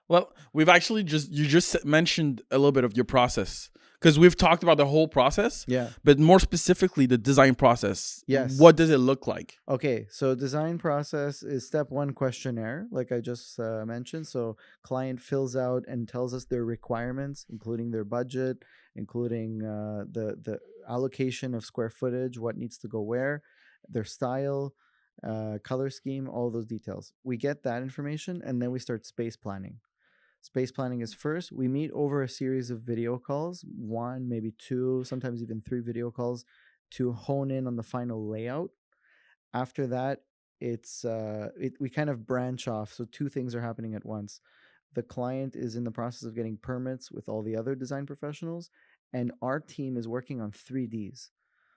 Well, we've actually just mentioned a little bit of your process because we've talked about the whole process, Yeah. but more specifically the design process. Yes. What does it look like? Okay, so design process is step 1, questionnaire, like I just mentioned. So client fills out and tells us their requirements, including their budget, including the allocation of square footage, what needs to go where, their style, color scheme, all those details. We get that information, and then we start space planning. Space planning is first. We meet over a series of video calls, one, maybe two, sometimes even 3 video calls, to hone in on the final layout. After that, we kind of branch off. So 2 things are happening at once. The client is in the process of getting permits with all the other design professionals, and our team is working on 3Ds.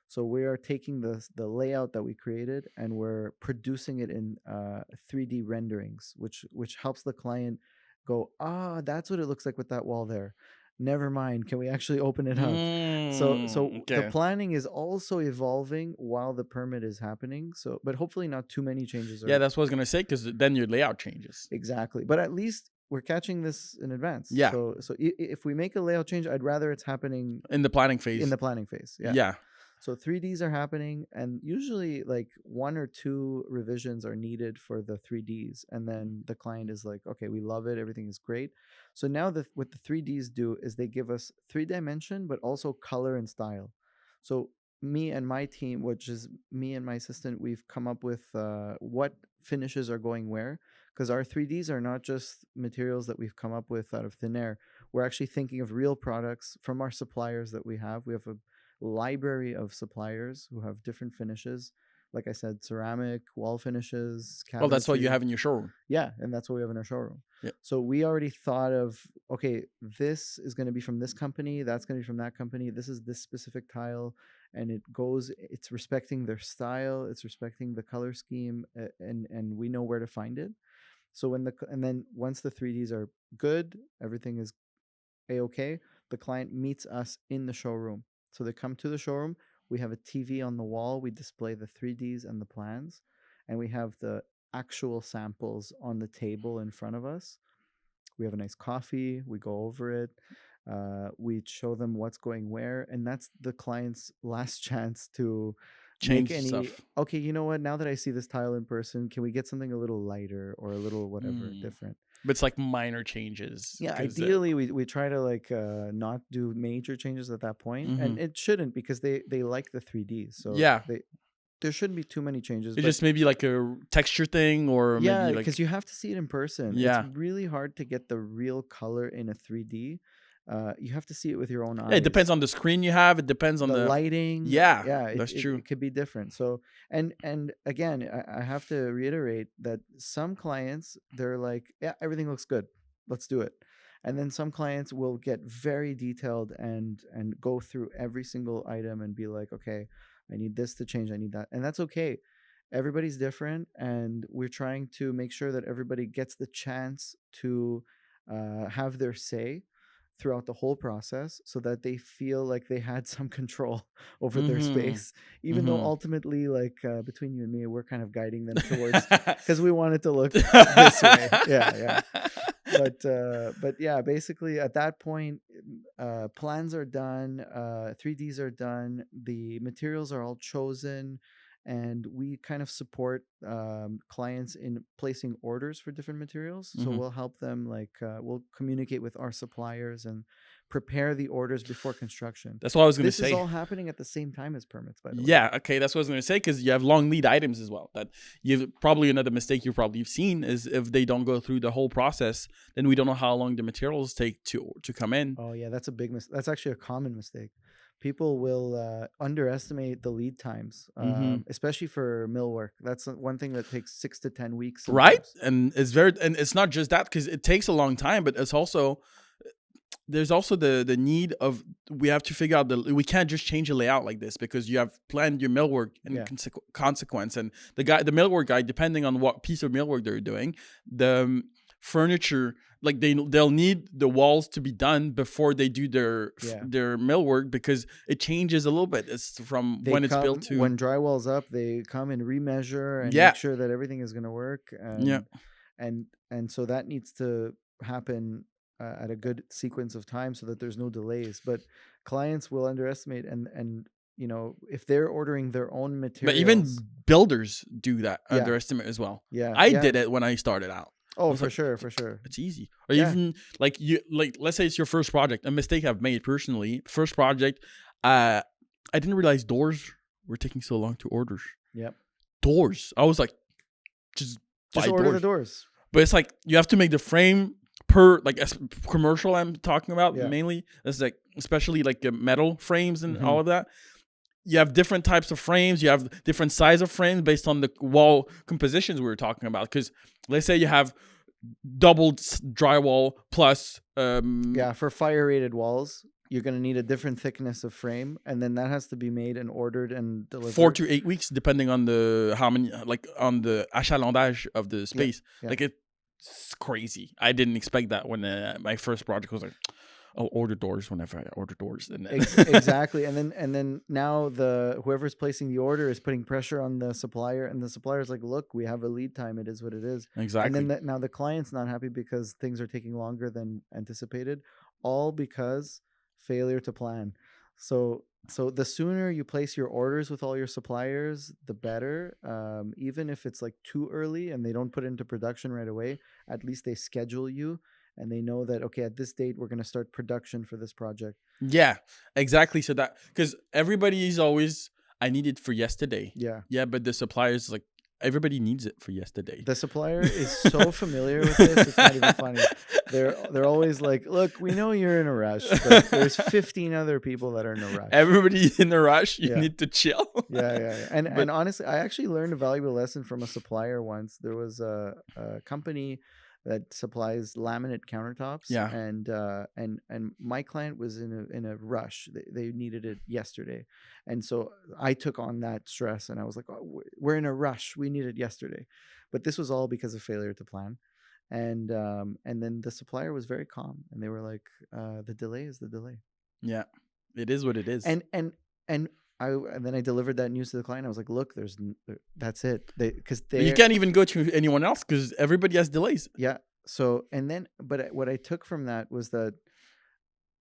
So we are taking the layout that we created, and we're producing it in 3D renderings, which helps the client go, that's what it looks like with that wall there. Never mind, can we actually open it up? So the Okay. planning is also evolving while the permit is happening. So, but hopefully not too many changes Yeah, are. that's what I was gonna say because then your layout changes. Exactly. But at least we're catching this in advance. Yeah, So if we make a layout change, I'd rather it's happening in the planning in phase. the planning phase. Yeah. Yeah. So 3Ds are happening, and usually like 1 or 2 revisions are needed for the 3Ds, and then the client is like, okay, we love it, everything is great. So now what the 3Ds do is they give us 3 dimension, but also color and style. So me and my team, which is me and my assistant, we've come up with what finishes are going where, because our 3Ds are not just materials that we've come up with out of thin air. We're actually thinking of real products from our suppliers that we have. We have a library of suppliers who have different finishes. Like I said, ceramic, wall finishes, Well, that's what you cabinetry. have in your showroom. Yeah, and that's what we have in our showroom. Yeah. So we already thought of, okay, this is going to be from this company, that's going to be from that company, this is this specific tile, and it's respecting their style, it's respecting the color scheme, and we know where to find it. So and then once the 3Ds are good, everything is a-okay, the client meets us in the showroom. So they come to the showroom, we have a TV on the wall, we display the 3Ds and the plans, and we have the actual samples on the table in front of us. We have a nice coffee, we go over it, we show them what's going where, and that's the client's last chance to make Change any, stuff. okay, you know what, now that I see this tile in person, can we get something a little lighter or a little whatever Mm. different? But it's like minor changes. Yeah, 'Cause, ideally we try to like not do major changes at that point, and it shouldn't, because they like the 3Ds, so yeah, there shouldn't be too many changes. it's But just maybe like a texture thing, or yeah, maybe because like you have to see it in person. It's yeah, really hard to get the real color in a 3D. You have to see it with your own yeah. It depends eyes. on the screen you have. It depends on The the lighting, yeah. yeah, That's true. it could be different. So and again, I have to reiterate that some clients, they're like, yeah, everything looks good, let's do it. And then some clients will get very detailed and go through every single item and be like, okay, I need this to change, I need that, and that's okay. Everybody's different, and we're trying to make sure that everybody gets the chance to have their say throughout the whole process, so that they feel like they had some control over their Mm-hmm. space, even though Mm-hmm. ultimately, like, between you and me, we're kind of guiding them towards, because we want it to look this way. Yeah, yeah. But yeah, basically at that point, plans are done, 3Ds are done, the materials are all chosen, and we kind of support clients in placing orders for different materials. So Mm-hmm. we'll help them, like, we'll communicate with our suppliers and prepare the orders before construction. That's what I was gonna This is say. all happening at the same time as permits, by the way. Yeah, okay, that's what I was gonna say, because you have long lead items as well. That you probably another mistake you've probably seen is if they don't go through the whole process, then we don't know how long the materials take to come in. Oh yeah, that's a big mistake. That's actually a common mistake. People will underestimate the lead times, Mm-hmm. especially for millwork. That's one thing that takes 6 to 10 weeks Right, sometimes. and it's not just that, because it takes a long time, but it's also there's also the need of, we have to figure out we can't just change a layout like this, because you have planned your millwork in Yeah, consequence, and the millwork guy, depending on what piece of millwork they're doing, the furniture, like they'll need the walls to be done before they do yeah. their millwork, because it changes a little bit. It's from They when it's built come to when drywall's up. They come and remeasure and yeah, make sure that everything is going to work, yeah. and so that needs to happen at a good sequence of time, so that there's no delays. But clients will underestimate, and if they're ordering their own But even materials. builders do that Yeah, underestimate as well. yeah, I yeah. did it when I started out. I Oh, was for like, sure, for sure. it's easy. Or Yeah. even let's say it's your first project. A mistake I've made personally, first project, I didn't realize doors were taking so long to order. Yep. Doors. I was like, just Just buy order the doors. doors. But it's like you have to make the frame per like commercial. I'm talking about Yeah. mainly. It's like especially like metal frames and Mhm. all of that. You have different types of frames. You have different size of frames based on the wall compositions we were talking about. Because let's say you have doubled drywall plus Yeah, for fire rated walls, you're going to need a different thickness of frame, and then that has to be made and ordered and 4 delivered. to 8 weeks, depending on the how many, like on the achalandage of the Yep. space. Yeah. Like it's crazy. I didn't expect that when my first project was like, I'll order doors whenever I order doors. And then Exactly. And then now the whoever's placing the order is putting pressure on the supplier, and the supplier's like, look, we have a lead time, it is what it is. And then exactly. now the client's not happy because things are taking longer than anticipated, all because failure to plan. So the sooner you place your orders with all your suppliers, the better. Even if it's like too early and they don't put it into production right away, at least they schedule you, and they know that, okay, at this date we're going to start production for this project. Yeah, exactly. So that, because everybody is always, I need it for yesterday. Yeah. Yeah, but the suppliers like, everybody needs it for yesterday. The supplier is so familiar with this, it's not even funny. They're always like, look, we know you're in a rush, but there's 15 other people that are in a rush. Everybody in a rush. You Yeah. need to chill. Yeah. And But honestly, I actually learned a valuable lesson from a supplier once. There was a company that supplies laminate countertops, yeah, and my client was in a rush. They needed it yesterday, and so I took on that stress, and I was like, oh, we're in a rush. We need it yesterday, but this was all because of failure to plan. And then the supplier was very calm, and they were like, the delay is the delay. yeah, it is what it is. And and then I delivered that news to the client. I was like, look, that's it. Because But you can't even go to anyone else because everybody has delays. Yeah. So, and then, but what I took from that was that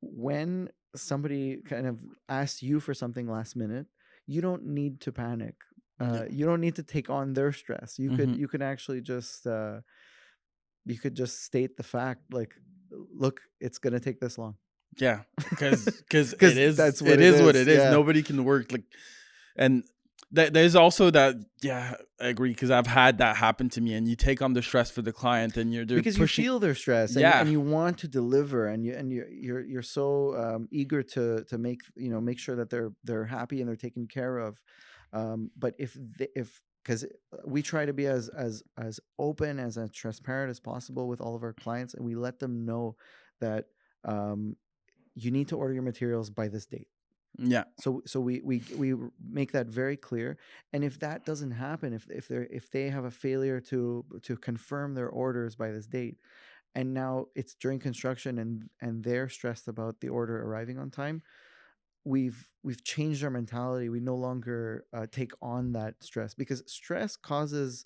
when somebody kind of asks you for something last minute, you don't need to panic. Yeah. You don't need to take on their stress. You Mhm. could actually just you could just state the fact, like, look, it's gonna take this long. Yeah, because it 'Cause is that's it is what it is. Yeah. Nobody can work like, and there's also that. Yeah, I agree because I've had that happen to me, and you take on the stress for the client, and they're Because pushing. you feel their stress, Yeah. and you want to deliver, and you're so eager to make make sure that they're happy and they're taken care of. But if because we try to be as open, as transparent as possible with all of our clients, and we let them know that you need to order your materials by this date. Yeah. So we make that very clear, and if that doesn't happen, if they have a failure to confirm their orders by this date, and now it's during construction, and they're stressed about the order arriving on time, we've changed our mentality. We no longer take on that stress, because stress causes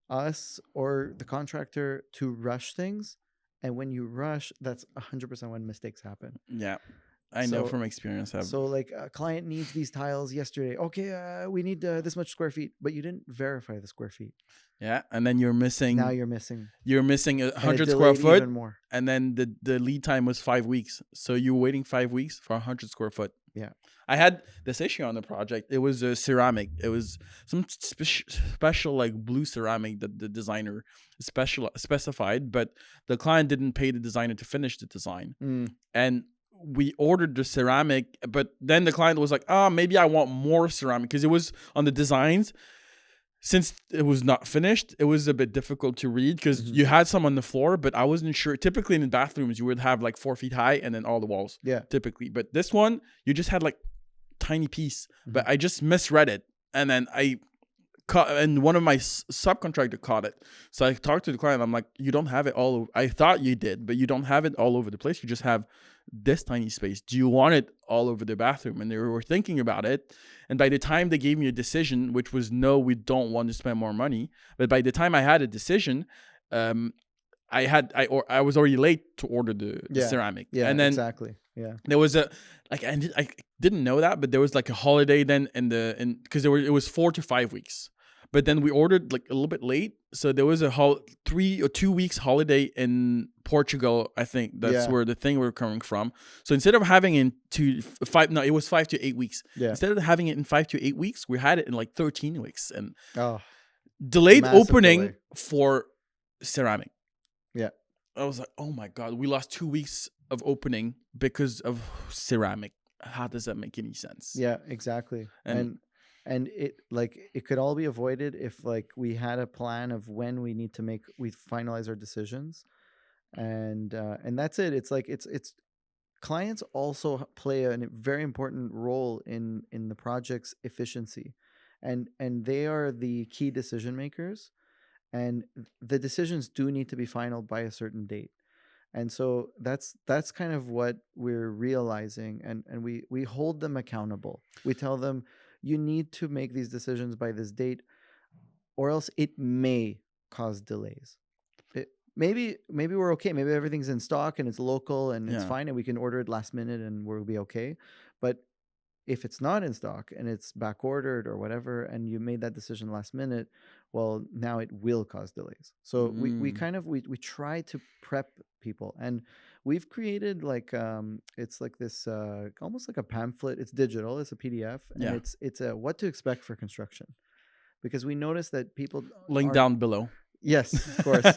us or the contractor to rush things, and when you rush, that's 100% when mistakes happen. Yeah. I know So from experience. so like a client needs these tiles yesterday. Okay, we need this much square feet, but you didn't verify the square feet. Yeah, and then you're missing. Now you're missing. You're missing And it 100 square delayed foot, even more. and then the lead time was 5 weeks. So you were waiting 5 weeks for 100 square foot. Yeah. I had this issue on the project. It was a ceramic. It was some special like blue ceramic that the designer specified, but the client didn't pay the designer to finish the design. And we ordered the ceramic, but then the client was like, maybe I want more ceramic, because it was on the designs. Since it was not finished, it was a bit difficult to read because you had some on the floor, but I wasn't sure. Typically in the bathrooms, you would have like 4 feet high and then all the walls. Yeah. Typically. But this one, you just had like tiny piece, but I just misread it. And then I caught, and one of my subcontractor caught it. So I talked to the client. I'm like, you don't have it all over. I thought you did, but you don't have it all over the place. You just have this tiny space. Do you want it all over the bathroom? And they were thinking about it. And by the time they gave me a decision, which was no, we don't want to spend more money. But by the time I had a decision, I was already late to order the ceramic. Yeah, and then exactly. Yeah. There was a I didn't know that, but there was like a holiday then because it was 4 to 5 weeks. But then we ordered like a little bit late, so there was a 3 or 2 weeks holiday in Portugal. I think that's where the thing we're coming from. So instead of having it it was 5 to 8 weeks. Yeah. Instead of having it in 5 to 8 weeks, we had it in like 13 weeks, and delayed opening for ceramic. Yeah. I was like, oh my God, we lost 2 weeks of opening because of ceramic. How does that make any sense? Yeah, exactly. And it could all be avoided if like we had a plan of when we need to we finalize our decisions, and that's it. It's like it's clients also play a very important role in the project's efficiency, and they are the key decision makers, and the decisions do need to be final by a certain date. And so that's kind of what we're realizing, and we hold them accountable. We tell them, you need to make these decisions by this date, or else it may cause delays. Maybe we're okay. Maybe everything's in stock and it's local and it's fine, and we can order it last minute and we'll be okay. But if it's not in stock and it's back ordered or whatever, and you made that decision last minute, well, now it will cause delays. So we kind of we try to prep people, and we've created like it's like this almost like a pamphlet. It's digital, it's a PDF, and it's a what to expect for construction. because we noticed that people Link are, down below. yes, of course,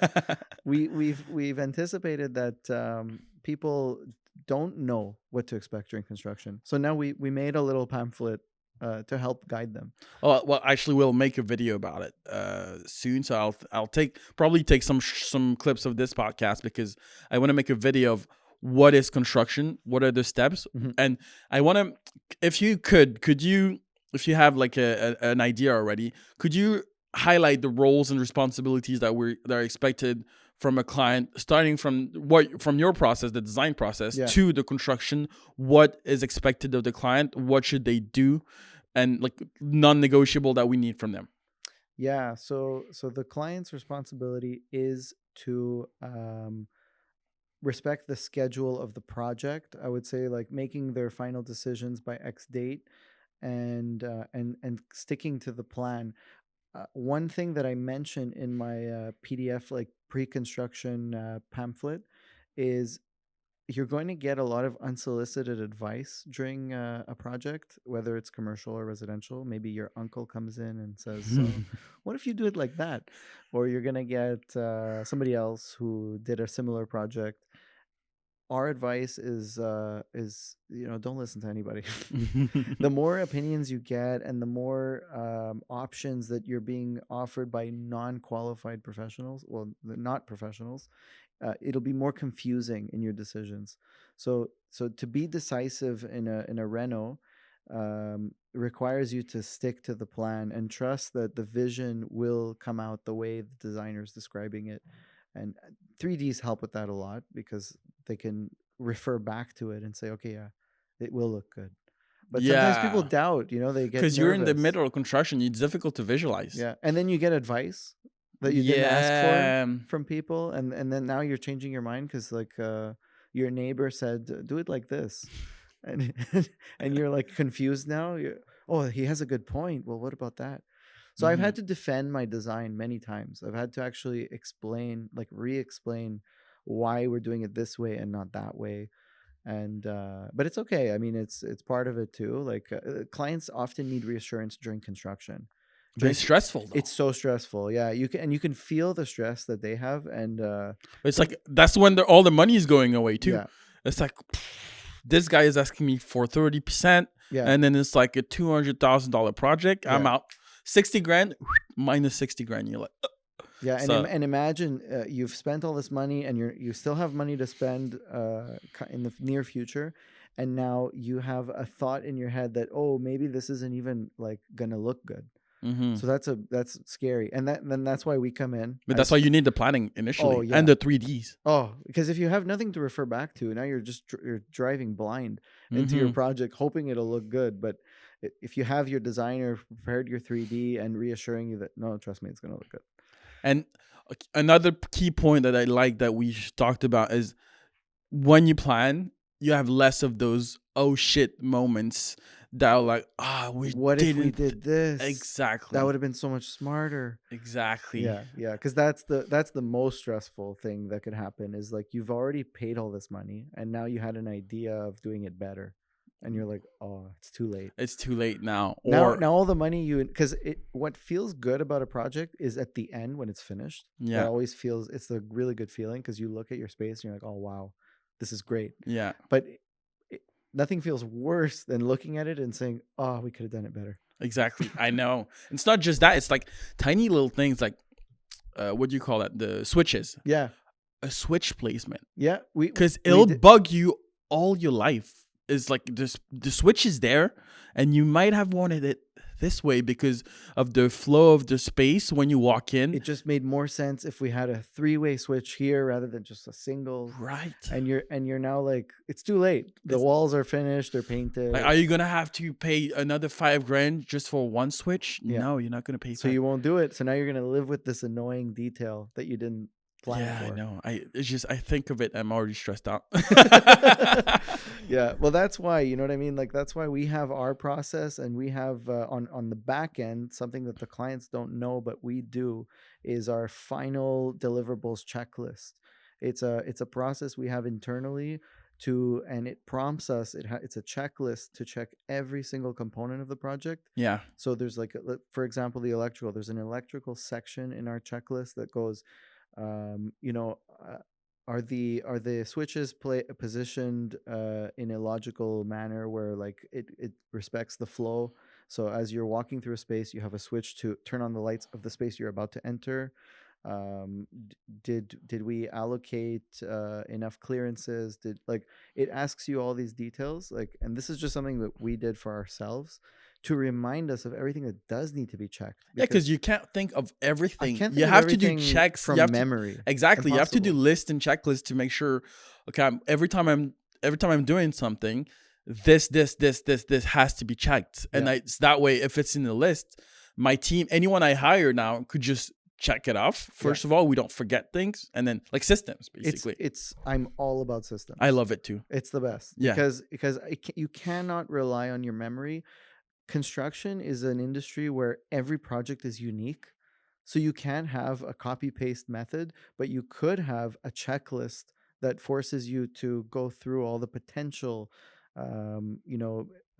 we've anticipated that people don't know what to expect during construction. So now we made a little pamphlet to help guide them. Well, actually, we'll make a video about it soon. So I'll probably take some clips of this podcast because I want to make a video of what is construction, what are the steps, Mhm. and I want to, if you could you, if you have like an idea already, could you highlight the roles and responsibilities that are expected from a client, starting from your process, the design process, Yeah. to the construction? What is expected of the client? What should they do? And like non-negotiable that we need from them. Yeah, so the client's responsibility is to respect the schedule of the project. I would say like making their final decisions by X date, and sticking to the plan. One thing that I mentioned in my PDF like pre-construction pamphlet is you're going to get a lot of unsolicited advice during a project, whether it's commercial or residential. Maybe your uncle comes in and says, "So, what if you do it like that?" Or you're going to get somebody else who did a similar project. Our advice is don't listen to anybody. The more opinions you get and the more options that you're being offered by non-qualified professionals, well, they're not professionals, it'll be more confusing in your decisions. So to be decisive in a reno requires you to stick to the plan and trust that the vision will come out the way the designer is describing it. And 3Ds help with that a lot because they can refer back to it and say, okay, yeah, it will look good. But sometimes people Yeah, doubt, they get because you're in the nervous. middle of construction, it's difficult to visualize. Yeah. And then you get advice that you didn't ask for Yeah, from people. And then now you're changing your mind because, like, your neighbor said, do it like this. And, and you're like confused now. Oh, he has a good point. Well, what about that? So I've had to defend my design many times. I've had to actually explain, like re-explain why we're doing it this way and not that way. And but it's okay. I mean, it's part of it too. Like clients often need reassurance during construction. but it's stressful though. It's so stressful. Yeah, you can feel the stress that they have, and But it's like that's when all the money is going away too. yeah, It's like this guy is asking me for 30%, yeah, and then it's like a $200,000 project. I'm yeah. out 60 grand minus 60 grand. You're like, Yeah, so and imagine you've spent all this money, and you still have money to spend in the near future, and now you have a thought in your head that, oh, maybe this isn't even like gonna look good. So that's scary, and then that's why we come in. but that's why you need the planning initially Oh, yeah. and the 3Ds. Oh, because if you have nothing to refer back to, now you're just you're driving blind into your project, hoping it'll look good. But if you have your designer prepared your 3D and reassuring you that no, trust me, it's gonna look good. And another key point that I like that we talked about is when you plan, you have less of those oh shit moments that are like, we What if we didn't did this? exactly. That would have been so much smarter. Exactly. Yeah, because that's the most stressful thing that could happen is like you've already paid all this money and now you had an idea of doing it better, and you're like, oh, it's too late. It's too late now. Now all the money because what feels good about a project is at the end when it's finished. Yeah. It always feels, it's a really good feeling because you look at your space and you're like, oh wow, this is great. Yeah. But nothing feels worse than looking at it and saying, oh, we could have done it better. Exactly. I know. It's not just that. It's like tiny little things like what do you call that? The switches. Yeah. A switch placement. Yeah. Because it'll bug you all your life. It's like the switch is there and you might have wanted it this way because of the flow of the space when you walk in. It just made more sense if we had a 3-way switch here rather than just a single. Right. And you're now like, it's too late. The walls are finished, they're painted. Like, are you gonna have to pay another $5,000 just for one switch? Yeah. No, you're not gonna pay. So you won't do it. So now you're gonna live with this annoying detail that you didn't plan yeah, for. I know. I think of it, I'm already stressed out. Yeah, well, that's why, you know what I mean? Like, that's why we have our process, and we have on the back end something that the clients don't know, but we do, is our final deliverables checklist. It's a process we have internally and it prompts us. It's a checklist to check every single component of the project. Yeah. So there's like, for example, the electrical. There's an electrical section in our checklist that goes, you know, are the switches positioned in a logical manner where like it respects the flow. So as you're walking through a space, you have a switch to turn on the lights of the space you're about to enter. Did we allocate enough clearances? Did like it asks you all these details, like, and this is just something that we did for ourselves to remind us of everything that does need to be checked. Yeah, because you can't think of I everything. can't You think of have to do everything checks. You from have to memory. exactly. You have to do Impossible. list and checklist to make sure. Okay, every time I'm doing something, this has to be checked, and Yeah. it's that way. If it's in the list, my team, anyone I hire now, could just check it off. First of all, we don't forget things, and then like systems, basically. It's I'm all about systems. I love it too. It's the best. Yeah. Because you cannot rely on your memory. Construction is an industry where every project is unique. So you can have a copy paste method, but you could have a checklist that forces you to go through all the potential,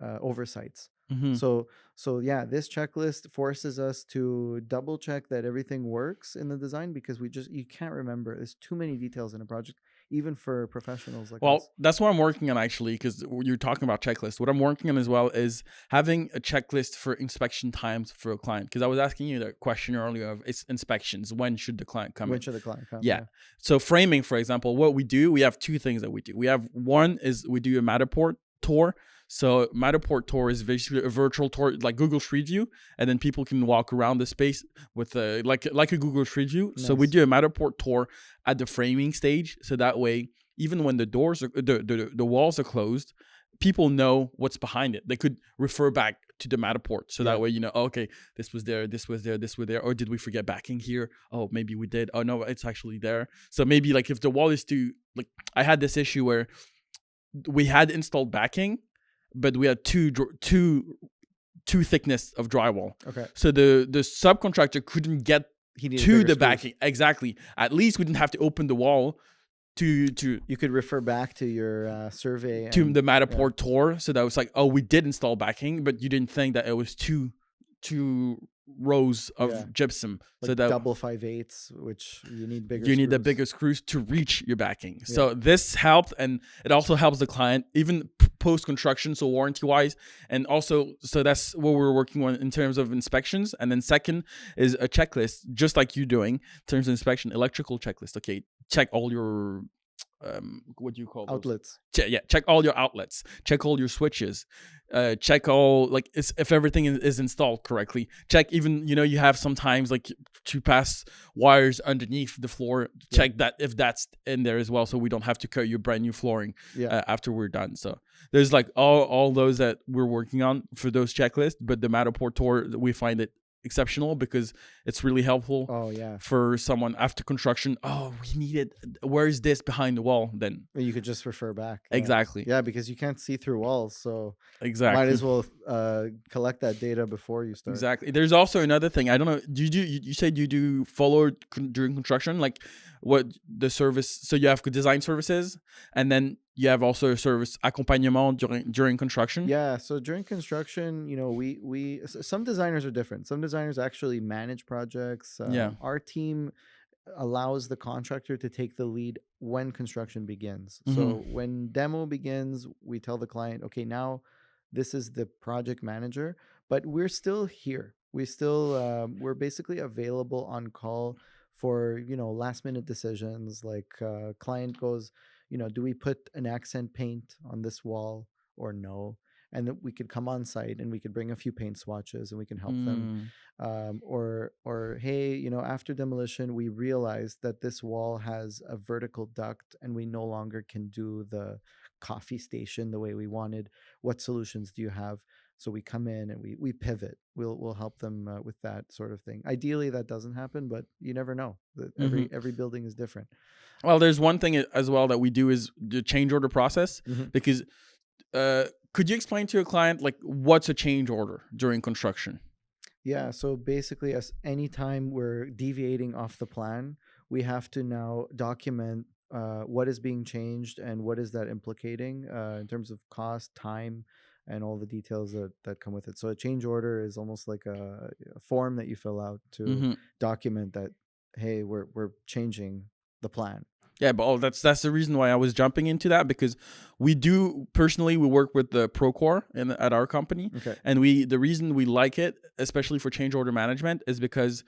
oversights. Hmm. So yeah, this checklist forces us to double check that everything works in the design, because you can't remember. There's too many details in a project, even for professionals like us. Well, that's what I'm working on actually, because you're talking about checklist. What I'm working on as well is having a checklist for inspection times for a client. Because I was asking you the question earlier of inspections. When should the client come in? When should the client come? Yeah. So framing, for example, what we do, we have two things that we do. We have one is we do a Matterport tour. So Matterport tour is basically a virtual tour like Google Street View, and then people can walk around the space with like a Google Street View. Nice. So we do a Matterport tour at the framing stage, so that way even when the doors are the walls are closed, people know what's behind it. They could refer back to the Matterport, so that way okay, this was there, this was there, this was there, or did we forget backing here? Oh, maybe we did. Oh no, it's actually there. So maybe like if the wall is too like, I had this issue where we had installed backing, but we had two thickness of drywall. Okay. So the subcontractor couldn't get to the backing. Exactly. At least we didn't have to open the wall to you could refer back to your survey to the Matterport tour. So that was like, oh, we did install backing, but you didn't think that it was two rows of gypsum, like so that double 5/8, which you need bigger. You need the bigger screws to reach your backing. So this helped, and it also helps the client even post construction, so warranty wise, and also so that's what we're working on in terms of inspections. And then second is a checklist, just like you doing in terms of inspection, electrical checklist. Okay, check all your what do you call those? Outlets. Check all your outlets, check all your switches, check all like if everything is installed correctly. Check even you have sometimes like to pass wires underneath the floor. Check that if that's in there as well, so we don't have to cut your brand new flooring after we're done. So there's like all those that we're working on for those checklists, but the Matterport tour, we find it exceptional because it's really helpful for someone after construction. Oh, we need it, where is this behind the wall? Then you could just refer back. Exactly. Because you can't see through walls, so exactly might as well collect that data before you start. Exactly. There's also another thing, I don't know, you said you do follow during construction, like what the service, so you have design services and then you have also a service accompagnement during construction. So during construction, we some designers are different. Some designers actually manage projects. Our team allows the contractor to take the lead when construction begins. Mm-hmm. So when demo begins, we tell the client, okay, now this is the project manager, but we're still here. We're basically available on call for last minute decisions, like client goes, do we put an accent paint on this wall or no? And then we could come on site and we could bring a few paint swatches and we can help them. Or hey, after demolition, we realized that this wall has a vertical duct and we no longer can do the coffee station the way we wanted. What solutions do you have? So we come in and we pivot. We'll help them with that sort of thing. Ideally, that doesn't happen, but you never know. Every building is different. Well, there's one thing as well that we do is the change order process, because could you explain to a client like what's a change order during construction? Yeah, so basically, anytime we're deviating off the plan, we have to now document what is being changed and what is that implicating in terms of cost, time, and all the details that come with it. So a change order is almost like a form that you fill out to Hmm. document that, hey, we're changing the plan. Yeah, but that's the reason why I was jumping into that, because we do personally we work with the Procore at our company, Okay. and the reason we like it, especially for change order management, is because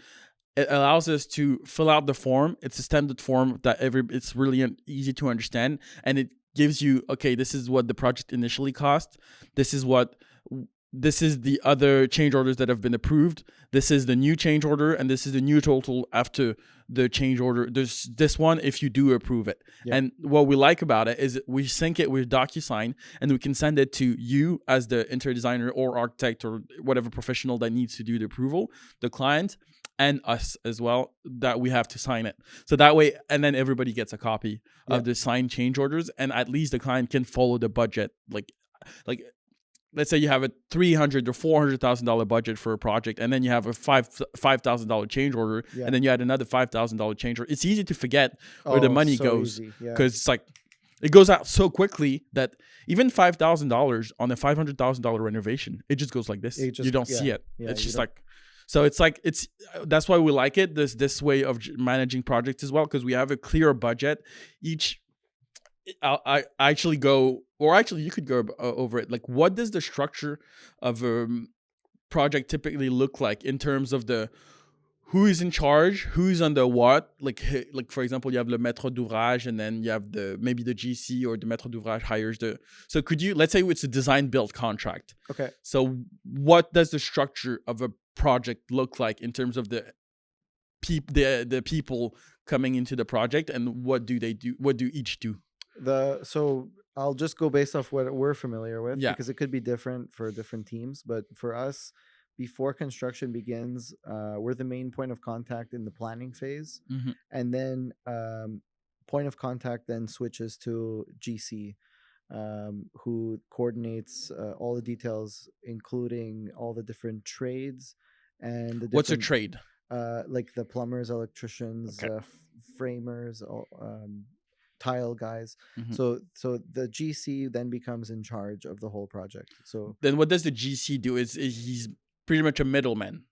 it allows us to fill out the form. It's a standard form that it's really easy to understand, and it gives you, okay, this is what the project initially cost. This is what this is the other change orders that have been approved. This is the new change order, and this is the new total after the change order. There's this one if you do approve it. Yep. And what we like about it is we sync it with DocuSign, and we can send it to you as the interior designer or architect or whatever professional that needs to do the approval, the client, and us as well, that we have to sign it. So that way, and then everybody gets a copy of the signed change orders, and at least the client can follow the budget. Like let's say you have a $300,000 or $400,000 budget for a project, and then you have a $5,000 change order, Yeah. and then you add another $5,000 change order. It's easy to forget where the money so goes, easy. Yeah. because it's like it goes out so quickly that even $5,000 on a $500,000 renovation, it just goes like this. It just- You don't yeah. see it. Yeah, It's you just don't- like, so it's like that's why we like it, this way of managing projects as well, because we have a clear budget. I actually go, or actually you could go over it. Like, what does the structure of a project typically look like in terms of the who is in charge, who's under what? Like for example, you have le maître d'ouvrage, and then you have maybe the GC or the maître d'ouvrage hires the. So could you, let's say it's a design build contract. Okay. So what does the structure of a project look like in terms of the people coming into the project, and what do they do? What do each do? So I'll just go based off what we're familiar with, Yeah. because it could be different for different teams. But for us, before construction begins, we're the main point of contact in the planning phase, Mhm. and then point of contact then switches to GC, who coordinates all the details, including all the different trades and the What's a different trade? like the plumbers, electricians, Okay. framers, tile guys. Mhm. So the GC then becomes in charge of the whole project. So Then what does the GC do? Is he's pretty much a middleman.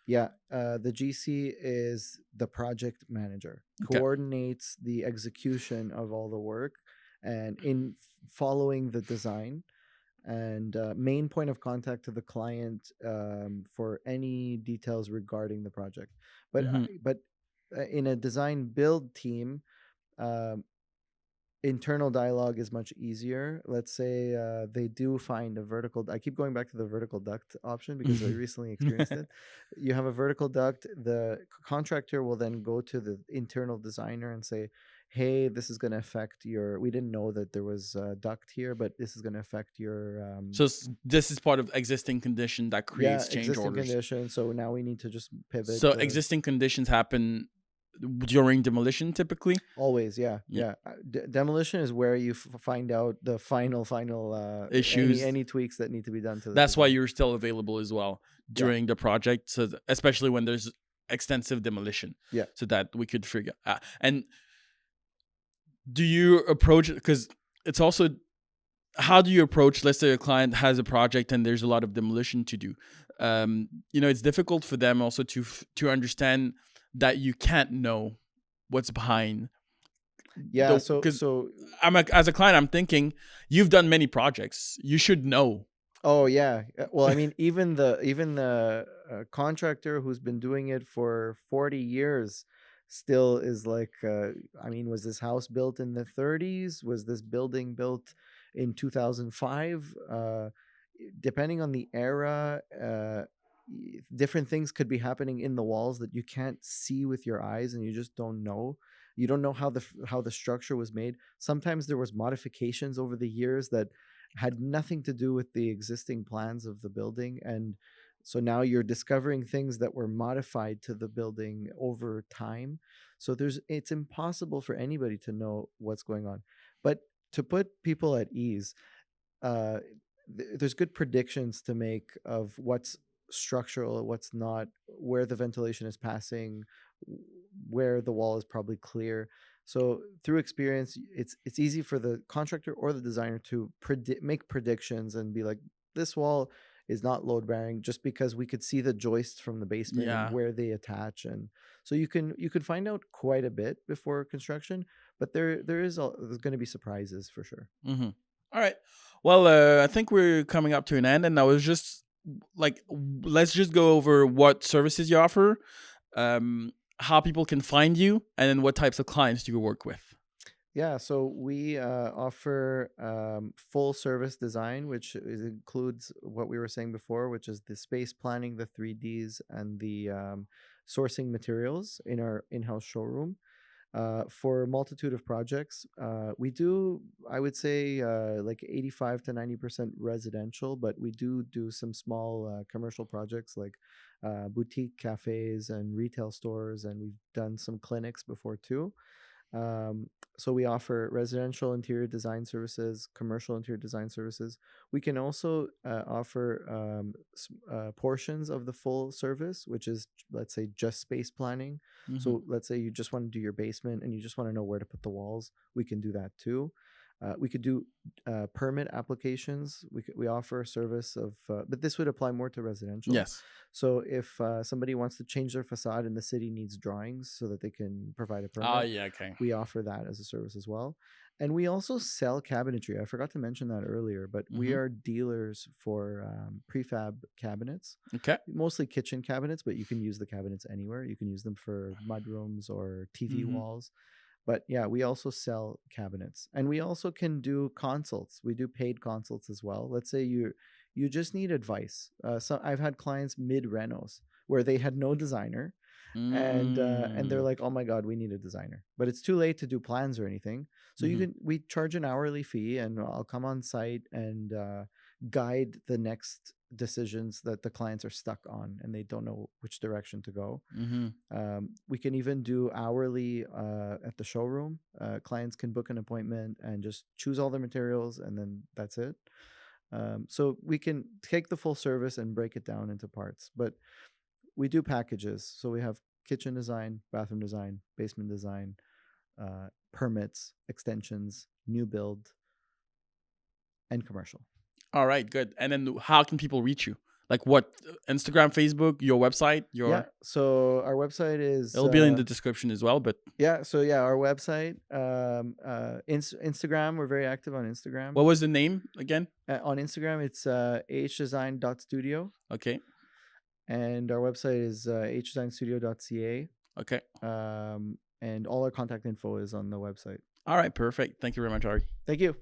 yeah, the GC is the project manager, Okay. coordinates the execution of all the work, and in following the design, and main point of contact to the client for any details regarding the project. But Mhm. in a design build team, um, internal dialogue is much easier. Let's say they do find a vertical. I keep going back to the vertical duct option because I recently experienced it. You have a vertical duct. The contractor will then go to the internal designer and say, "Hey, this is going to affect your. We didn't know that there was a duct here, but this is going to affect your." So this is part of existing condition that creates change existing orders. condition. So now we need to just pivot. So existing conditions happen during demolition typically. Always, yeah. Yeah. Demolition is where you find out the final Issues. any tweaks that need to be done to the That's why design. you're still available as well during the project, so especially when there's extensive demolition. Yeah. So that we could figure out. And do you approach, because it's also, how do you approach, let's say a client has a project and there's a lot of demolition to do. It's difficult for them also to understand that you can't know what's behind. Yeah, Because so as a client, I'm thinking, you've done many projects, you should know. oh yeah. Well, I mean, even the contractor who's been doing it for 40 years still is like, I mean, was this house built in the 30s? Was this building built in 2005? Depending on the era, different things could be happening in the walls that you can't see with your eyes, and you just don't know. You don't know how the structure was made. Sometimes there was modifications over the years that had nothing to do with the existing plans of the building, and so now you're discovering things that were modified to the building over time. So it's impossible for anybody to know what's going on. But to put people at ease, uh, there's good predictions to make of what's structural, what's not, where the ventilation is passing, where the wall is probably clear. So through experience, it's easy for the contractor or the designer to make predictions and be like, this wall is not load bearing, just because we could see the joists from the basement and Yeah. where they attach. And so you can find out quite a bit before construction, but there's going to be surprises for sure. Mm-hmm. All right. Well, I think we're coming up to an end, and I was just like, let's just go over what services you offer, um, how people can find you, and then what types of clients do you work with. Yeah, so we offer full service design, which includes what we were saying before, which is the space planning, the 3Ds, and the sourcing materials in our in-house showroom. For a multitude of projects, we do, I would say, like 85 to 90% residential, but we do some small commercial projects like boutique cafes and retail stores, and we've done some clinics before too. Um, so we offer residential interior design services, commercial interior design services. We can also offer portions of the full service, which is, let's say, just space planning. Mm-hmm. So let's say you just want to do your basement and you just want to know where to put the walls. We can do that too. We could do permit applications. We offer a service of, but this would apply more to residential. Yes. So if somebody wants to change their facade and the city needs drawings so that they can provide a Ah, permit, yeah. Okay. we offer that as a service as well. And we also sell cabinetry. I forgot to mention that earlier, but we Mm-hmm. are dealers for prefab cabinets, Okay. mostly kitchen cabinets, but you can use the cabinets anywhere. You can use them for mudrooms or TV Mm-hmm. walls. But yeah, we also sell cabinets, and we also can do consults. We do paid consults as well. Let's say you just need advice. So I've had clients mid renos where they had no designer, and they're Mm. like, oh my god, we need a designer, but it's too late to do plans or anything. So Mm-hmm. we charge an hourly fee, and I'll come on site and guide the next decisions that the clients are stuck on and they don't know which direction to go. Mm-hmm. We can even do hourly at the showroom. Clients can book an appointment and just choose all the materials, and then that's it. So we can take the full service and break it down into parts, but we do packages. So we have kitchen design, bathroom design, basement design, permits, extensions, new build, and commercial. All right. Good. And then how can people reach you? Like what? Instagram, Facebook, your website, Yeah. your. So our website is It'll be in the description as well. But yeah. So yeah, our website, Instagram. We're very active on Instagram. what was the name again? On Instagram, it's hdesign.studio, Okay. and our website is hdesignstudio.ca. Okay. And all our contact info is on the website. All right. Perfect. Thank you very much, Ari. Thank you.